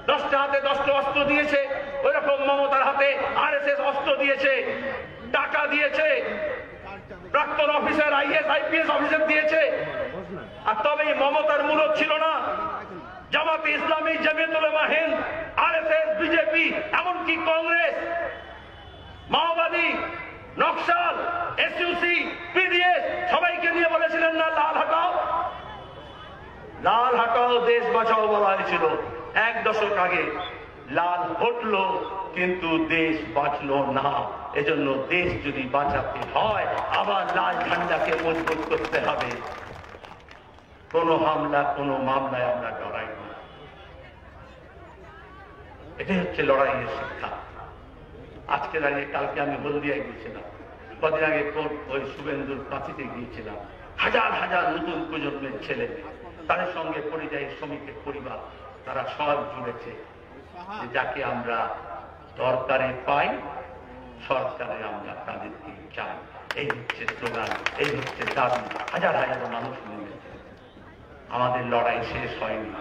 10টা হাতে 10টা অস্ত্র দিয়েছে, ওই রকম মমতার হাতে আরএসএস অস্ত্র দিয়েছে, টাকা দিয়েছে, প্রাক্তন অফিসার, আইএস আইপিএস অফিসার দিয়েছে। আর তবে মমতার মূলত ছিল না জামাতে ইসলামী, জমিয়ত উলামা হিন্দ, আরএসএস, বিজেপি, এমনকি কংগ্রেস, মাওবাদী, নকশাল, এসইউসি, পিডিএস সবাইকে নিয়ে বলেছিলেন না লাল হাটাও, লাল হাটাও, দেশ বাঁচাও বলা হয়েছিল 1 দশক আগে। লাল হটলো কিন্তু দেশ বাঁচলো না। এজন্য দেশ যদি বাঁচাতে হয় আবার লাল ঝান্ডাকে মজবুত করতে হবে। কোনো হামলা, কোনো মামলায় আমরা ডরাই না। এটাই হচ্ছে লড়াইয়ের শিক্ষা। আজকে দাঁড়িয়ে কালকে আমি হলদিয়ায় গিয়েছিলাম, কদিন আগে ওই শুভেন্দুর কাছিতে গিয়েছিলাম। হাজার হাজার নতুন প্রজন্মের ছেলে, তাদের সঙ্গে পরিযায়ী শ্রমিকের পরিবার, তারা সব জুড়েছে। যাকে আমরা দরকারে পাই, সরকারে আমরা তাদেরকে চাই। এই হচ্ছে স্লোগান, এই হচ্ছে দাবি। হাজার হাজার মানুষ নেমেছে। আমাদের লড়াই শেষ হয়নি,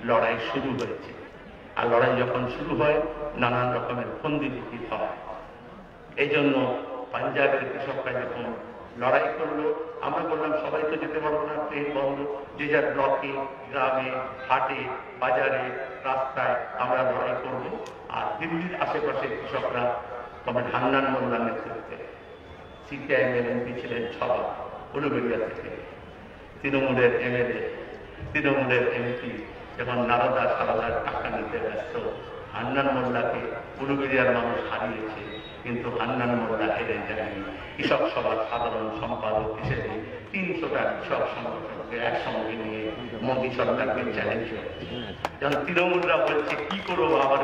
লড়াই শুরু হয়েছে। আর লড়াই যখন শুরু হয় নানান রকমের ফন্দিনীতি হয়। এই জন্য পাঞ্জাবের কৃষকরা যখন লড়াই করলো, আমরা বললাম সবাই তো যেতে পারবো না, ট্রেন বন্ধ, যে যার ব্লকে, গ্রামে, হাটে, বাজারে, রাস্তায় আমরা লড়াই করবো। আর দিল্লির আশেপাশে কৃষকরা তবে হান্নান মোল্লার নেতৃত্বে, সিপিআইএম এমপি ছিলেন সভা উলুবেড়িয়া থেকে, তৃণমূলের এমএলএ, তৃণমূলের এমপি যখন নারদা সারদার টাকা নিতে ব্যস্ত, হান্নান মোল্লাকে পুরুলিয়ার মানুষ হারিয়েছে, কিন্তু হান্নান মোল্লা হেরে যায়নি। কৃষক সভার সাধারণ সম্পাদক হিসেবে 300টা কৃষক সংগঠনকে একসঙ্গে নিয়ে মোদী সরকারকে চ্যালেঞ্জ করছে। যখন তৃণমূলরা বলছে কি করবো, আবার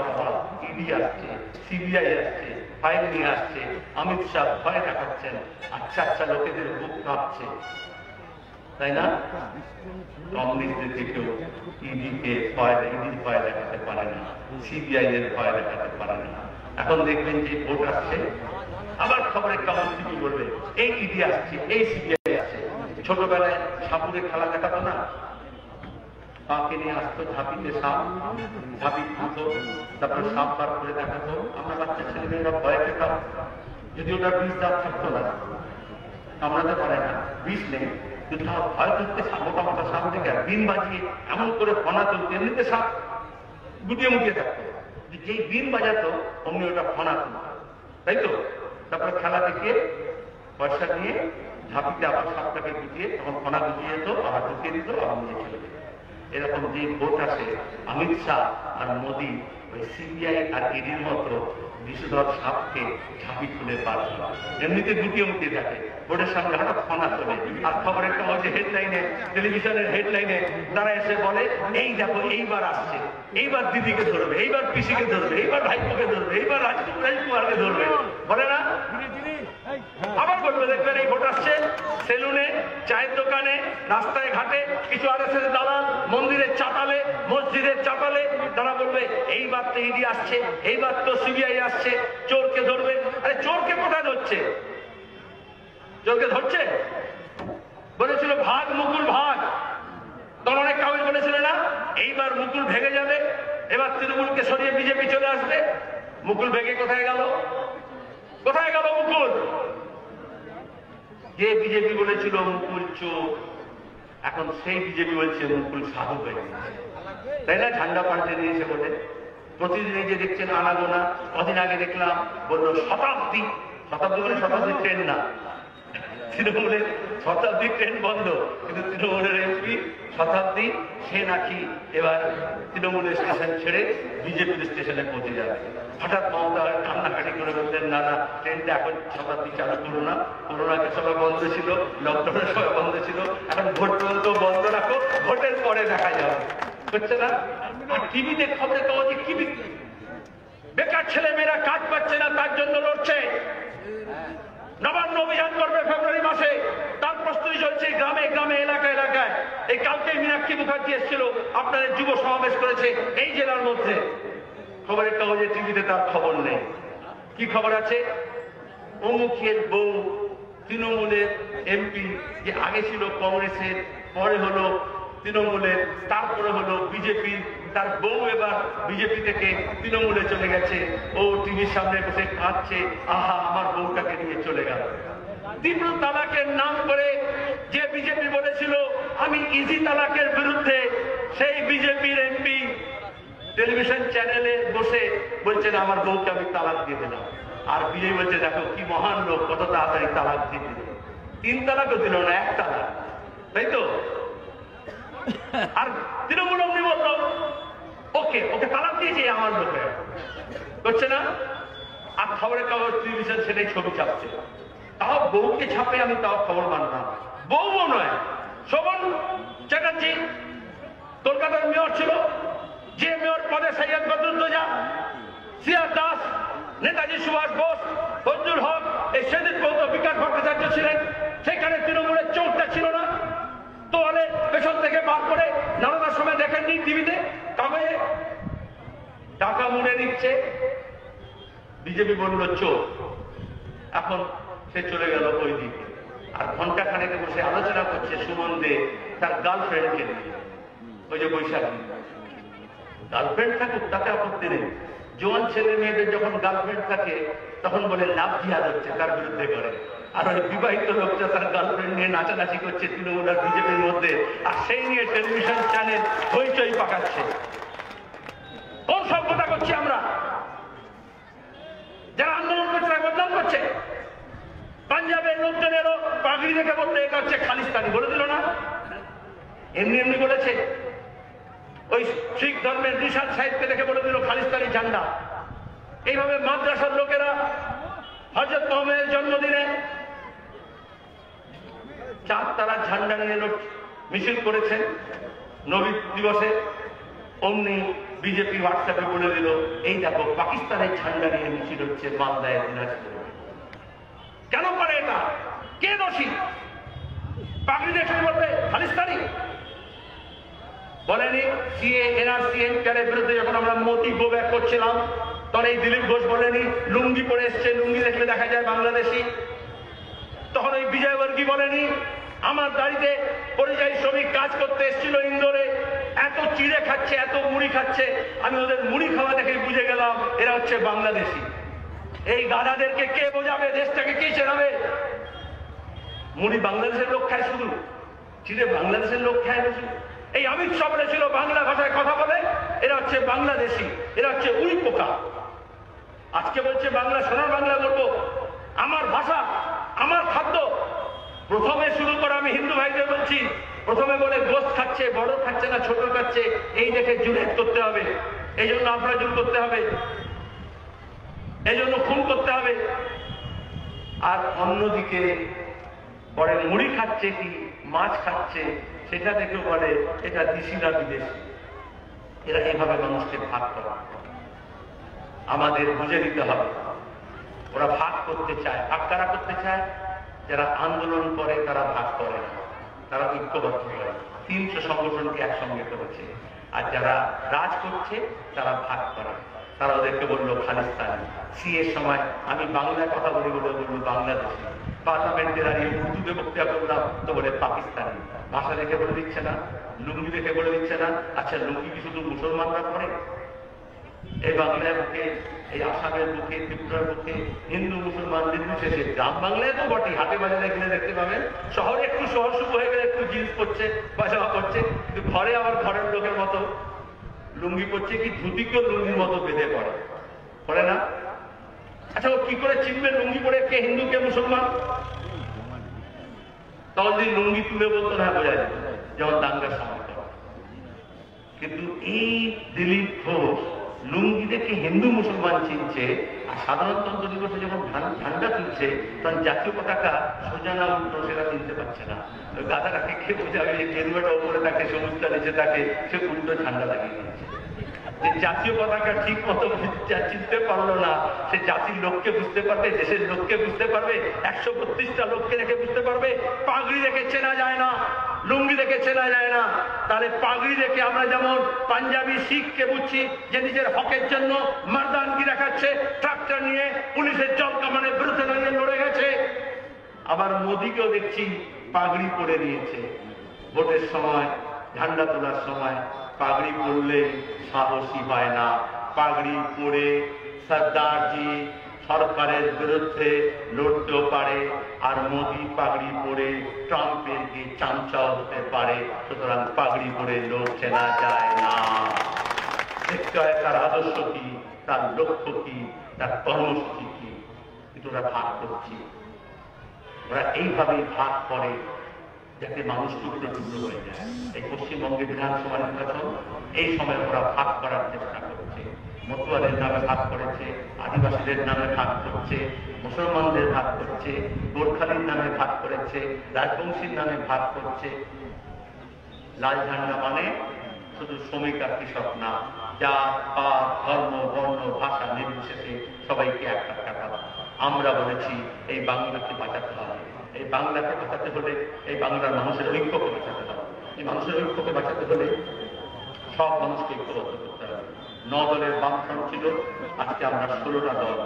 ইডি আসছে, সিবিআই আসছে, ফাইল নিয়ে আসছে, অমিত শাহ ভয় দেখাচ্ছেন, আচ্ছা লোকেদের বুক কাঁপছে, তাই না? কমিউনিস্টদের কেউ ইডির ভয় দেখাতে পারে না, সিবিআই এর ভয় দেখাতে পারে না। এখন দেখবেন যে ভোট আসছে, আবার খবরের কাগজ টিভি বলবে এই ইডি আসছে, এই সিবিআই আসছে। ছোটবেলায় সাপুরে খেলা দেখাতো না, পাকে নিয়ে আসতো, ঝাঁপিতে সাপ, ঝাঁপি খুঁতো, তারপর সাপ বার করে দেখাতো। আমরা বাচ্চা ছেলেমেয়েরা ভয় পেতাম, যদি ওটা বিষ দাঁত থাকতো না, কামড়াতে পারে না, বিষ নেই, কিন্তু ভয় করতে মোটা মোটা সাপ থেকে বিন বাজিয়ে এমন করে ফনা তুলতে, এমনিতে সাপ গুটিয়ে মুটিয়ে থাকতো, যেই বিন বাজাতো অমনি ওটা ফনা তুলত, তাই তো? তারপরে খেলা দেখিয়ে পয়সা দিয়ে ঝাঁপিতে আবার সাপটাকে গুটিয়ে, তখন ফনা গুটিয়ে যেত, আবার ঢুকিয়ে দিত, আবার নিয়ে চলে যেত। এরকম যে ভোট আসে, অমিত শাহ আর মোদী ওই সিবিআই আর ইডির মতো বিষধর সাপকে ঝাঁপি খুলে পার করে, এমনিতে গুটিয়ে মুটিয়ে থাকে, ভোটের সামনে হঠাৎ ফনা চলে। আর খবরের কাগজে হেডলাইনে, টেলিভিশনের হেডলাইনে তারা এসে বলে এই দেখো এইবার আসছে, এইবার দিদিকে ধরবে, এইবার পিসিকে ধরবে, এইবার ভাইপোকে ধরবে, এইবার রাজকুমারকে ধরবে, বলে না? আবার বলবে দেখবেন এই ভোট আসছে, সেলুনে, চায়ের দোকানে, রাস্তায় ঘাটে, কিছু আরএসএস দালাল, মন্দিরের চাতালে, মসজিদের চাতালে, তারা বলবে এইবার তো ইডি আসছে, এইবার তো সিবিআই আসছে, চোরকে ধরবে। আরে চোরকে কোথায় ধরছে? চোরকে ধরছে? বলেছিল ভাগ মুকুল ভাগ, তখন অনেক কাগজ বলেছিল না এইবার মুকুল ভেঙে যাবে, এবার তৃণমূলকে সরিয়ে বিজেপি চলে আসবে। মুকুল ভেঙে কোথায় গেল? কোথায় গেল মুকুল? যে বিজেপি বলেছিল মুকুল চোর, এখন সেই বিজেপি বলছে মুকুল সাধু হয়ে গেছে, তাই না? ঝান্ডা পাল্টে দিয়েছে বলে প্রতিদিন যে দেখছেন আনাগোনা। কদিন আগে দেখলাম বললো শতাব্দী, শতাব্দী মানে শতাব্দী ট্রেন না, তৃণমূলের শতাব্দী ট্রেন বন্ধ, কিন্তু তৃণমূলের এমপি শতাব্দী সে নাকি এবার তৃণমূলের স্টেশন ছেড়ে বিজেপির স্টেশনে পৌঁছে যাবে। হঠাৎ মমতা কান্নাকাটি করে বললেন না না, ট্রেনটা এখন শতাব্দী চালু করো না, করোনাকে সবাই বন্ধ ছিল, লকডাউনের সবাই বন্ধ ছিল, এখন ভোট পর্যন্ত বন্ধ রাখো, ভোটের পরে দেখা যাবে, হচ্ছে না? আর টিভিতে খবরের কাগজে কি বিক্রি? বেকার ছেলে মেয়েরা কাজ পাচ্ছে না, তার জন্য লড়ছে। নবান্ন অভিযান করবে ফেব্রুয়ারি মাসে, তার প্রস্তুতি চলছে গ্রামে গ্রামে, এলাকায় এলাকায়। এই কালকে মীনাক্ষী মুখার্জি এসেছিল, আপনাদের যুব সমাবেশ করেছে এই জেলার মধ্যে। খবরের কাগজে টিভিতে তার খবর নেই। কি খবর আছে? অমুকের বউ তৃণমূলের এমপি, যে আগে ছিল কংগ্রেসের, পরে হলো তৃণমূলের, তারপরে হলো বিজেপি, তার বউ এবার বিজেপি থেকে তৃণমূলে চলে গেছে। ও টিভির সামনে বসে কাঁদছে, আহা আমার বউটাকে নিয়ে চলে গেল। ত্রিপুল তালাকের নাম করে যে বিজেপি বলেছিল আমি ইজি তালাকের বিরুদ্ধে, সেই বিজেপির এমপি টেলিভিশন চ্যানেলে বসে বলছেন আমার বউকে আমি তালাক দিয়ে দিলাম। আর বিজেপি বলছে দেখো কি মহান লোক, কত তাড়াতাড়ি তালাক দিয়ে দিল। 3 তালাকও দিল না, 1 তালাক, তাই তো? আর তৃণমূল অমনি বললো ওকে ওকে তালাক দিয়েছে আমার লোকে, করছে না? আর খবরের কাগজ টেলিভিশন সেটাই ছবি ছাপছে, তাও বউকে ছাপে, আমি তাও খবর মানলাম। বউও নয়, শোভন চ্যাটার্জি কলকাতার মেয়র ছিল, যে মেয়র পদে সৈয়দ বদরুদ্দোজা, সিআর দাস, নেতাজি সুভাষ বোস, ফজলুল হক, এই সেদিন পর্যন্ত বিকাশ ভট্টাচার্য ছিলেন, সেখানে তৃণমূলের চোরটা ছিল না, তোয়ালে পেছন থেকে বার করে নানাদার সময় দেখেননি টিভিতে কাগজে টাকা মুড়ে নিচ্ছে। বিজেপি বলল চোর, এখন সে চলে গেল ওই দিকে। আর ঘন্টা খানেকে বসে আলোচনা করছে সুমন দে তার গার্লফ্রেন্ডকে নিয়ে, ওই যে বৈশাখী। গার্লফ্রেন্ড থাকুক তাতে আপত্তি নেই, জোয়ান ছেলে মেয়েদের যখন গার্লফ্রেন্ড থাকে তখন বলে লাভ জিহাদ হচ্ছে, তার বিরুদ্ধে করে। আর ওই বিবাহিত লোকটা তার গার্লফ্রেন্ড নিয়ে নাচানাচি করছে তৃণমূল আর বিজেপির মধ্যে, আর সেই নিয়ে টেলিভিশন চ্যানেল হইচই পাকাচ্ছে। কোন সভ্যতা করছি আমরা? যারা আন্দোলন করছে তারা বদনাম করছে। পাঞ্জাবের লোকজনেরও পাগড়ি দেখে বলতে এটা হচ্ছে খালিস্তানি, বলে দিল না? এমনি এমনি বলেছে। ওই শিখ ধর্মের নিশান সাহিত্যে দেখে বলে দিল খালিস্তানি ঝান্ডা। এইভাবে মাদ্রাসার লোকেরা হযরত মোহাম্মদের জন্মদিনে চারতলা ঝান্ডা নিয়ে মিছিল করেছেন নবী দিবসে। অমনি বিজেপি হোয়াটসঅ্যাপে বলে দিল এই দেখো পাকিস্তানের ঝান্ডা নিয়ে মিছিল হচ্ছে মালদায় দিনাজপুরে। কেন করে এটা? কে দোষী? পাগড়ি দেখে বলবে খালিস্তানি? বলেনি সিএ এনআরসি এনপিআর এর বিরুদ্ধে যখন আমরা মোদি গো ব্যাক করছিলাম তখন এই দিলীপ ঘোষ বলেনি লুঙ্গি পরে এসছে, লুঙ্গি দেখলে দেখা যায় বাংলাদেশি? তখন ওই বিজয়বর্গী বলেনি আমার দাড়িতে পরিযায়ী শ্রমিক কাজ করতে এসেছিল ইন্দোরে, এত চিড়ে খাচ্ছে, এত মুড়ি খাচ্ছে, আমি ওদের মুড়ি খাওয়া দেখে বুঝে গেলাম এরা হচ্ছে বাংলাদেশি। এই গাধাদেরকে কে বোঝাবে? দেশটাকে কে চেনাবে? মুড়ি বাংলাদেশের লোক খায় শুধু, চিড়ে বাংলাদেশের লোক খায় বেশি। এই অমিত শাহ বলেছিল বাংলা ভাষায় কথা বলে এরা হচ্ছে বাংলাদেশি, এরা হচ্ছে উই পোকা। আজকে বলছে বাংলা, সোনার বাংলা বলবো, আমার ভাষা, আমার খাদ্য। প্রথমে শুরু করে আমি হিন্দু ভাইদের বলছি, প্রথমে বলে গোস্ত খাচ্ছে, বড় খাচ্ছে না ছোট খাচ্ছে, এই দেখে জুলুম করতে হবে, এই জন্য আপনারা জুল করতে হবে, এই জন্য খুন করতে হবে। আর অন্যদিকে পরে মুড়ি খাচ্ছে কি মাছ খাচ্ছে সেটা দেখে বলে এটা দেশি না বিদেশি। এরা এইভাবে মানুষকে ভাগ করে। আমাদের বুঝে নিতে হবে ওরা ভাগ করতে চায়। ভাগ কারা করতে চায়? যারা আন্দোলন করে তারা ভাগ করে না, তারা ঐক্যবদ্ধ করে। 300 সংগঠনকে একসঙ্গে করেছে। আর যারা রাজ করছে তারা ভাগ করে। তারা ওদেরকে বললো খালিস্তানি। সিএর সময় আমি বাংলায় কথা বলি বলে বললো বাংলাদেশি। পার্লামেন্টে দাঁড়িয়ে উর্দুতে বক্তৃতা করলাম তো বলে পাকিস্তানি। ভাষা দেখে বলে দিচ্ছে না, লুঙ্গি দেখে বলে দিচ্ছে না। আচ্ছা লুঙ্গি কি শুধু মুসলমানরা পরে? এই বাংলার বুকে, এই আসামের বুকে, ত্রিপুরার বুকে হিন্দু মুসলমান নির্বিশেষে, গ্রাম বাংলায় তো বটে, হাটে বাজারে গেলে দেখতে পাবেন শহরে একটু শহর শুরু হয়ে গেলে একটু জিন্স পরছে, পায়জামা পরছে, কিন্তু ঘরে আবার ঘরের লোকের মতো লুঙ্গি পরছে, কি ধুতিকেও লুঙ্গির মতো বেঁধে পড়ে, পড়ে না? আচ্ছা ও কি করে চিনবে লুঙ্গি পরে কে হিন্দু কে মুসলমান? তখন যদি লুঙ্গি তুলে বলতো না বোঝা যেত, যেমন দাঙ্গার সময়। কিন্তু এই দিলীপ ঘোষ লুঙ্গি দেখে হিন্দু মুসলমান চিনছে, আর সাধারণতন্ত্র দিবসে যখন ঝান্ডা তুলছে তখন জাতীয় পতাকা সোজা না উল্টো সেটা চিনতে পারছে না। গাধাটাকে কে বোঝাবে যে গেরুয়াটা উপরে থাকে, সবুজটা নিচে থাকে, সে উল্টো ঝান্ডা লাগিয়ে দিয়েছে। যে জাতীয় পতাকা ঠিক মতো চিনতে পারলো না, সে জাতির লোককে বুঝতে পারবে, দেশের লোককে বুঝতে পারবে, 132টা লোককে দেখে বুঝতে পারবে। পাগড়ি দেখে চেনা যায় না, লুঙ্গি দেখে চেনা যায় না। তাহলে পাগড়ি দেখে আমরা যেমন পাঞ্জাবি শিখকে বুঝছি যে নিজের হকের জন্য মারদানগি দেখাচ্ছে, ট্রাক্টর নিয়ে পুলিশের জল কামানের বিরুদ্ধে দাঁড়িয়ে লড়ে গেছে, আবার মোদিকেও দেখছি পাগড়ি পরে নিয়েছে। ভোটের সময়, ঝান্ডা তোলার সময় পাগড়ি পরলে সাহসী হয় না। পাগড়ি পরে সর্দারজি সরকারের বিরুদ্ধে লড়তেও পারে, আর মোদি পাগড়ি পরে ট্রাম্পের কি চামচাও হতে পারে। সুতরাং পাগড়ি পরে লোক চেনা যায় না। দেখতে হয় তার আদর্শ কি, তার লক্ষ্য কি, তার কর্মসূচি কি। কিন্তু ওরা ভাগ করছি, ওরা এইভাবেই ভাগ করে যাতে মানুষ টুকরো টুকরো হয়ে যায়। এই পশ্চিমবঙ্গে বিধানসভা নির্বাচন, এই সময় ওরা ভাগ করার চেষ্টা করছে। মতুয়াদের নামে ভাগ করেছে, আদিবাসীদের নামে ভাগ করছে, মুসলমানদের ভাগ করছে, গোর্খালির নামে ভাগ করেছে, রাজবংশীর নামে ভাগ করছে। লাল ঝান্ডা মানে শুধু শ্রমিক আর কৃষক না, জাত পাত ধর্ম বর্ণ ভাষা নির্বিশেষে সবাইকে এক রাখা। আমরা বলেছি এই বাংলাকে বাঁচাতে হবে। এই বাংলাকে বাঁচাতে হলে এই বাংলার মানুষের ঐক্যকে বাঁচাতে হবে। এই মানুষের ঐক্যকে বাঁচাতে হলে সব মানুষকে ঐক্যবদ্ধ করতে হবে। 9 দলের বামফ্রন্ট ছিল, আজকে আমরা 16টা দল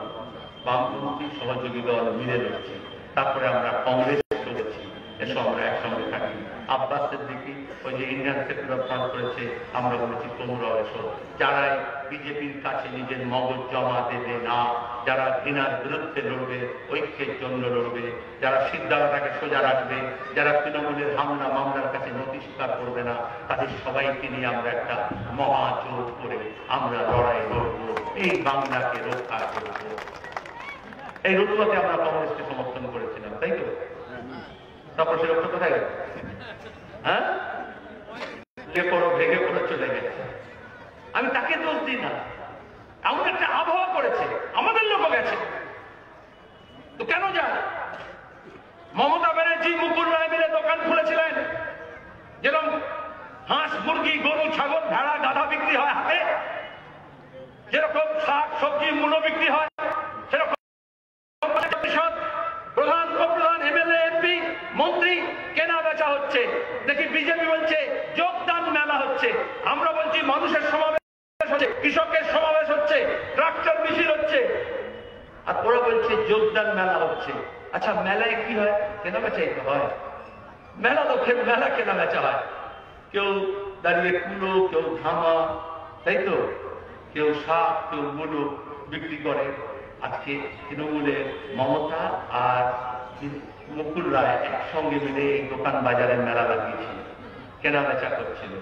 বামপন্থী সহযোগী দল মিলে রয়েছে। তারপরে আমরা কংগ্রেস করেছি, এসব আমরা একসঙ্গে থাকি। আব্বাস সিদ্দিকী ওই যে ইন্ডিয়ান সেকুলার ফ্রন্ট করেছে, আমরা বলেছি তোমরাও এসো। যারাই বিজেপির কাছে নিজের মগজ জমা দেবে না, যারা ঘৃণার বিরুদ্ধে লড়বে, ঐক্যের জন্য লড়বে, যারা সিদ্ধান্তাকে সোজা রাখবে, যারা তৃণমূলের হামলা মামলার কাছে নথি স্বীকার করবে না, তাদের সবাইকে নিয়ে আমরা একটা মহাজোট করে আমরা লড়াই লড়বো, এই বাংলাকে রক্ষা করবো। এই রুদ্ধতে আমরা কংগ্রেসকে সমর্থন করেছিলাম, তাই তো? তারপর সে রক্ষা কোথায় গেল? হ্যাঁ, কে করো ভেঙে পড়ে চলে গেছে। আমি তাকে দোষ দিই না। এমন একটা আবহাওয়া করেছে, আমাদের লোকও গেছে, তো কেন যায়? মমতা ব্যানার্জি মুকুল রায় মিলে দোকান খুলেছিলেন, যেরকম হাঁস মুরগি গরু ছাগল ভেড়া গাধা বিক্রি হয় হাটে, যেরকম শাক সবজি মূল্য বিক্রি হয়, সেরকম প্রধান উপপ্রধান এমএলএ এমপি মন্ত্রী কেনা বেচা হচ্ছে। দেখি বিজেপি বলছে যোগদান মেলা হচ্ছে, আমরা বলছি মানুষের সমাবেশ হচ্ছে, কৃষকের সমাবেশ হচ্ছে, ট্রাক্টর মিছিল হচ্ছে, আর ওরা বলছে যোগদান মেলা হচ্ছে। আচ্ছা মেলায় কি হয়? কেনা বেচাই তো হয়। মেলা তো মেলা কেনা বেচা হয়, কেউ দাঁড়িয়ে কুলো, কেউ ধামা, তাই তো, কেউ শাক, কেউ মুলো বিক্রি করে। আজকে তৃণমূলের মমতা আর মুকুল রায় একসঙ্গে মিলে এই দোকান বাজারের মেলা লাগিয়েছিল, কেনা বেচা করছিল।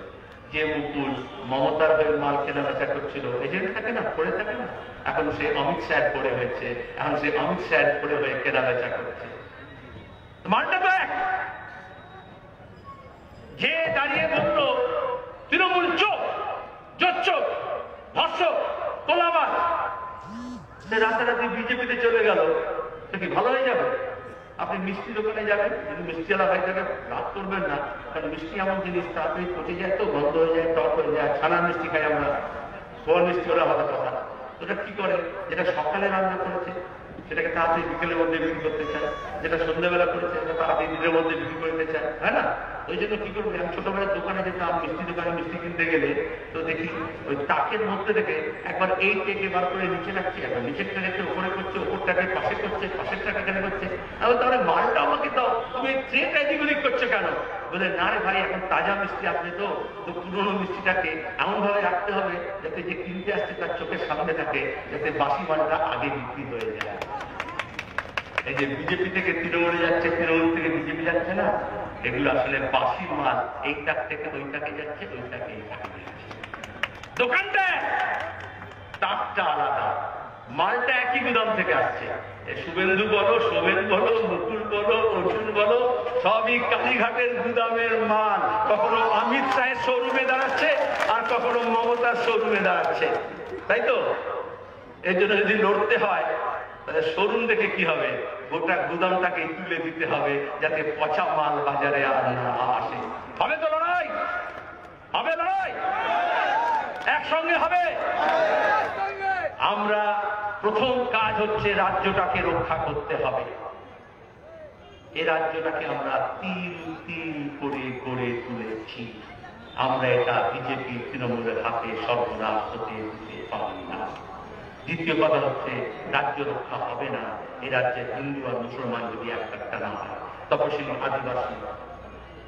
যে মুকুল মমতার হয়ে মাল কেনা বেচা করছিল, এজেন্ট থাকে না, পড়ে থাকে না, এখন সে অমিত শাহ পড়ে হয়েছে, এখন সে অমিত শাহ পড়ে হয়ে কেনা বেচা করছে। মালটা তো এক। যে দাঁড়িয়ে বলল তৃণমূল চোখ জোচ্চোর ধর্ষক তোলাবাজ, সে রাতারাতি বিজেপিতে চলে গেল, সে কি ভালো হয়ে যাবে? আপনি মিষ্টি দোকানে যাবেন, যদি মিষ্টিওয়ালা ভাই যাবে রাত করবেন না, কারণ মিষ্টি এমন জিনিস তাড়াতাড়ি পচে যায়, তো গন্ধ হয়ে যায়, টক হয়ে যায়। ছানার মিষ্টি খাই আমরা, সোয়ার মিষ্টি ওরা আলাদা কথা। ওটা কি করে? যেটা সকালে রান্না করেছে সেটাকে তাড়াতাড়ি বিকেলের মধ্যে বিক্রি করতে চায়, যেটা সন্ধ্যাবেলা করেছে সেটা তাড়াতাড়ি দিনের মধ্যে বিক্রি করতে চায়, হ্যাঁ না? ওই জন্য কি করবে, আমি ছোটবেলার দোকানে যেতাম, মিষ্টি দোকানে মিষ্টি কিনতে গেলে তো দেখি ওই তাকের মধ্যে থেকে একবার এই টেকে বার করে নিচে রাখছে, একবার নিচের টাকে উপরে করছে, ওপরটাকে পাশে করছে, পাশের টাকা কেন করছে। তাহলে মালটা আমাকে দাও, তুমি ট্রেটা এদিক করছো কেন? বলে না রে ভাই, এখন তাজা মিষ্টি আসবে, তো পুরোনো মিষ্টিটাকে এমন ভাবে রাখতে হবে যাতে যে কিনতে আসছে তার চোখের সামনে থাকে, যাতে বাসি মালটা আগে বিক্রি হয়ে যায়। এই যে বিজেপি থেকে তৃণমূলে যাচ্ছে, তৃণমূল থেকে বিজেপি যাচ্ছে না, এগুলো আসলে বাসি মাল, এই টাক থেকে ওই টাকে যাচ্ছে, ওই টাকে এই টাকে যাচ্ছে। দোকানটা টাকটা আলাদা, মালটা একই গুদাম থেকে আসছে। শুভেন্দু বলো, শোভেন বলো, মুকুল বলো, অর্জুন বলো, সবই কালীঘাটের গুদামের মাল। কখনো অমিত শাহের শোরুমে দাঁড়াচ্ছে, আর কখনো মমতার শোরুমে দাঁড়াচ্ছে, তাই তো? এর জন্য যদি লড়তে হয় তাহলে শোরুম দেখে কি হবে, গোটা গুদামটাকে তুলে দিতে হবে, যাতে পচা মাল বাজারে আর না আসে। হবে তো লড়াই? হবে লড়াই? একসঙ্গে হবে। আমরা প্রথম কাজ হচ্ছে রাজ্যটাকে রক্ষা করতে হবে। এই রাজ্যটাকে আমরা তিল তিল করে গড়ে তুলেছি, আমরা এটা বিজেপি তৃণমূলের হাতে সর্বনাশ হতে দিতে পারি না। দ্বিতীয় কথা হচ্ছে রাজ্য রক্ষা হবে না এই রাজ্যের হিন্দু আর মুসলমান যদি এক কাট্টা না হয়, তপশিলি আদিবাসী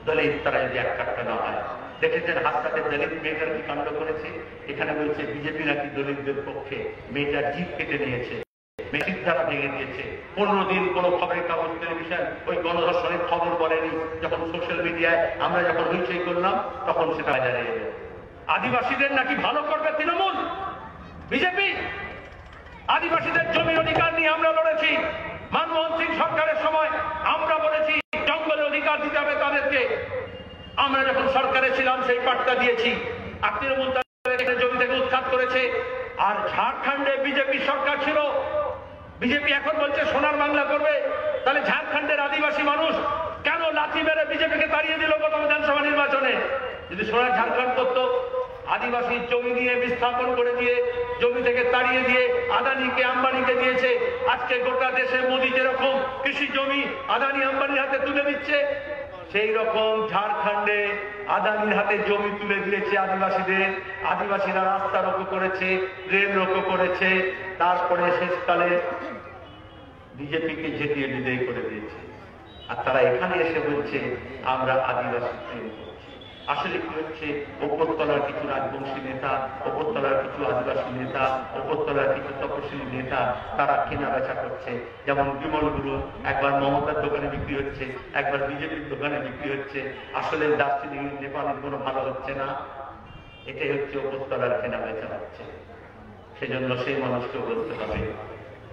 দলিত তারা যদি এক কাট্টা না হয়। দেখেছেন হাসপাতে দলিত মেয়েটার কি কাণ্ড করেছে? এখানে বলছে বিজেপি নাকি দলিতদের পক্ষে, মেয়েটার জিভ কেটে নিয়েছে, মেশিন দ্বারা ভেঙে দিয়েছে। 15 দিন কোন খবরের কাগজ টেলিভিশন ওই গণধর্ষণের খবর বলেনি। যখন সোশ্যাল মিডিয়ায় আমরা যখন হইচই করলাম তখন সেটা বাজারে এলো। আদিবাসীদের নাকি ভালো করবে তৃণমূল বিজেপি। আদিবাসীদের জমির অধিকার নিয়ে আমরা লড়েছি। মনমোহন সিং সরকারের সময় আমরা বলেছি জঙ্গলের অধিকার দিতে হবে তাদেরকে। আমরা যখন সরকারে ছিলাম সেই বার্তা দিয়েছি। আর তৃণমূল জমি থেকে উৎখাত করেছে। আর ঝাড়খণ্ডে বিজেপি সরকার ছিল, বিজেপি এখন বলছে সোনার বাংলা করবে। তাহলে ঝাড়খণ্ডের আদিবাসী মানুষ কেন লাথি মেরে বিজেপিকে তাড়িয়ে দিল গত বিধানসভা নির্বাচনে? যদি সোনার ঝাড়খণ্ড করতো, আদিবাসী জমি নিয়ে বিস্থাপন করে দিয়ে, জমি থেকে তাড়িয়ে দিয়ে আদানিকে আম্বানিকে দিয়েছে। আজকে গোটা দেশে মোদী যেরকম কৃষি জমি আদানি আম্বানির হাতে তুলে দিচ্ছে, সেই রকম ঝাড়খণ্ডে আদানির হাতে জমি তুলে দিয়েছে আদিবাসীদের। আদিবাসীরা রাস্তা রোকো করেছে, রেল রোকো করেছে, তারপরে শেষকালে বিজেপিকে জেতিয়ে বিদায় করে দিয়েছে। আর তারা এখানে এসে বলছে আমরা আদিবাসী প্রেম করছি। আসলে কি হচ্ছে, উপরতলার কিছু রাজবংশী নেতা, উপরতলার কিছু আদিবাসী নেতা, উপরতলার কিছু তপশিলি নেতা, তারা কেনা বেচা করছে। যেমন বিমল গুরু একবার মমতার দোকানে বিক্রি হচ্ছে, একবার বিজেপির দোকানে বিক্রি হচ্ছে। আসলে দার্জিলিং নেপালের কোনো ভালো হচ্ছে না, এটাই হচ্ছে উপরতলার কেনা বেচা হচ্ছে। সেজন্য সেই মানুষকে বলতে হবে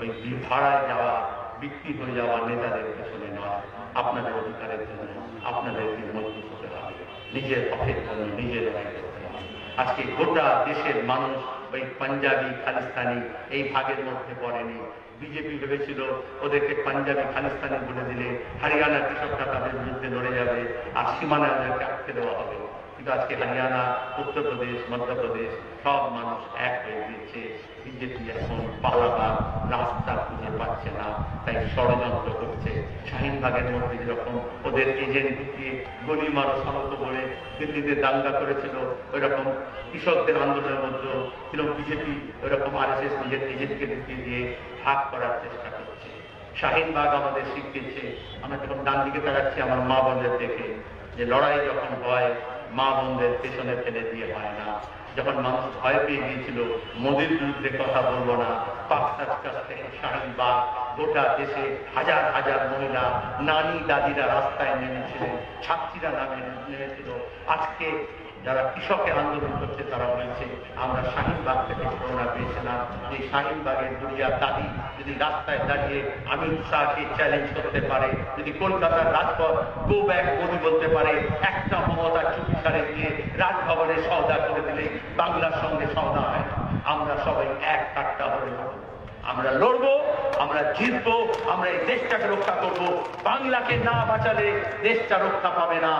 ওই ভাড়ায় যাওয়া, বিক্রি হয়ে যাওয়া নেতাদের পেছনে নয়, আপনাদের অধিকারের জন্য আপনাদেরকে মজবুত হতে হবে, নিজের পথের জন্য নিজের লড়াই করতে হবে। আজকে গোটা দেশের মানুষ ওই পাঞ্জাবি খালিস্তানি এই ভাগের মধ্যে পড়েনি। বিজেপি ভেবেছিল ওদেরকে পাঞ্জাবি খালিস্তানি বলে দিলে হরিয়ানার কৃষকরা তাদের বিরুদ্ধে লড়ে যাবে আর সীমানায় ওদেরকে আটকে দেওয়া হবে। কিন্তু আজকে হরিয়ানা, উত্তরপ্রদেশ, মধ্যপ্রদেশ সব মানুষ এক হয়ে গিয়েছে। বিজেপি এখন পালাবার রাস্তা খুঁজে পাচ্ছে না, তাই ষড়যন্ত্র করছে। শাহিনবাগের মধ্যে যেরকম ওদের এজেন্ট ঢুকিয়ে গলি মারো সমস্ত বলে দিল্লিতে দাঙ্গা করেছিল, ওই রকম কৃষকদের আন্দোলনের মধ্যে বিজেপি ওই রকম RSS নিজের এজেন্টকে ঢুকিয়ে দিয়ে ভাগ করার চেষ্টা করছে। শাহিনবাগ আমাদের শিখিয়েছে, আমরা যখন ডান দিকে তাকাচ্ছি আমার মা বোনদের দেখে, যে লড়াই যখন হয় মা বোনদের পেছনে ফেলে দিয়ে হয় না। যখন মানুষ ভয় পেয়ে গিয়েছিল মোদির বিরুদ্ধে কথা বলবো না, পাকসার কাছ থেকে শাহিনবাগ গোটা দেশে হাজার হাজার মহিলা, নারী, দাদিরা রাস্তায় নেমেছিলেন, ছাত্রীরা নেমেছিল। আজকে যারা কৃষকের আন্দোলন করছে তারা বলছে আমরা শাহিনবাগ থেকে প্রেরণা পেয়েছিলাম। এই শাহিনবাগের দুনিয়া দাদি যদি রাস্তায় দাঁড়িয়ে অমিত শাহকে চ্যালেঞ্জ করতে পারে, যদি কলকাতার রাজপথ গো ব্যাক মোদি বলতে পারে, একটা মমতা চুপি ছাড়ে গিয়ে রাজভবনে সওদা করে দিলে বাংলার সঙ্গে সওদা হয় না। আমরা সবাই এক কাট্টা হয়ে যাব, আমরা লড়বো, আমরা জিতবো, আমরা এই দেশটাকে রক্ষা করব। বাংলাকে না বাঁচালে দেশটা রক্ষা পাবে না।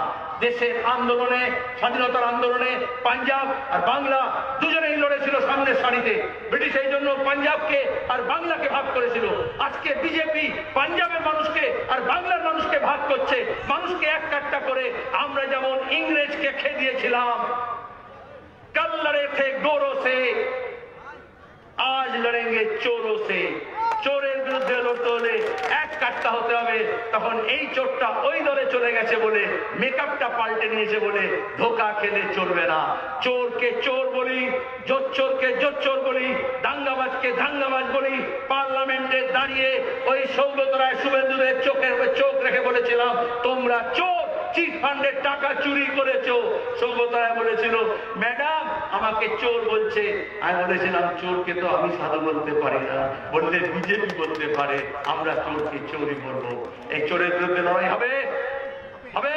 দেশের আন্দোলনে, স্বাধীনতার আন্দোলনে পাঞ্জাব আর বাংলা দুজনেই লড়েছিল সামনের সারিতে। ব্রিটিশ এই জন্য পাঞ্জাবকে আর বাংলাকে ভাগ করেছিল। আজকে বিজেপি পাঞ্জাবের মানুষকে আর বাংলার মানুষকে ভাগ করছে, মানুষকে এক কাট্টা করে। আমরা যেমন ইংরেজকে খেয়ে দিয়েছিলাম, কাল লড়ে থে গোরো সে, আজ লড়েঙ্গে চোরো সে। চোরের বিরুদ্ধে লড়তে হলে এক কাট্টা হতে হবে। তখন এই চোরটা ওই দলে চলে গেছে বলে, মেকআপটা পাল্টে নিয়েছে বলে ধোকা খেলে চলবে না। চোরকে চোর বলি, জোচ্চোরকে জোচ্চোর বলি, দাঙ্গাবাজকে দাঙ্গাবাজ বলি। পার্লামেন্টে দাঁড়িয়ে ওই সৌগত রায় শুভেন্দুদের চোখের চোখ রেখে বলেছিলাম তোমরা চোর, চিট ফান্ডের টাকা চুরি করেছো। সৌগত রায় বলেছিল ম্যাডাম আমাকে চোর বলছে। আমি বলেছিলাম চোরকে তো আমি সাধু বলতে পারি না, বললে বিজেপি বলতে পারে। আমরা চোরকে চোরই বলবো। এই চোরের বিরুদ্ধে লড়াই হবে, হবে।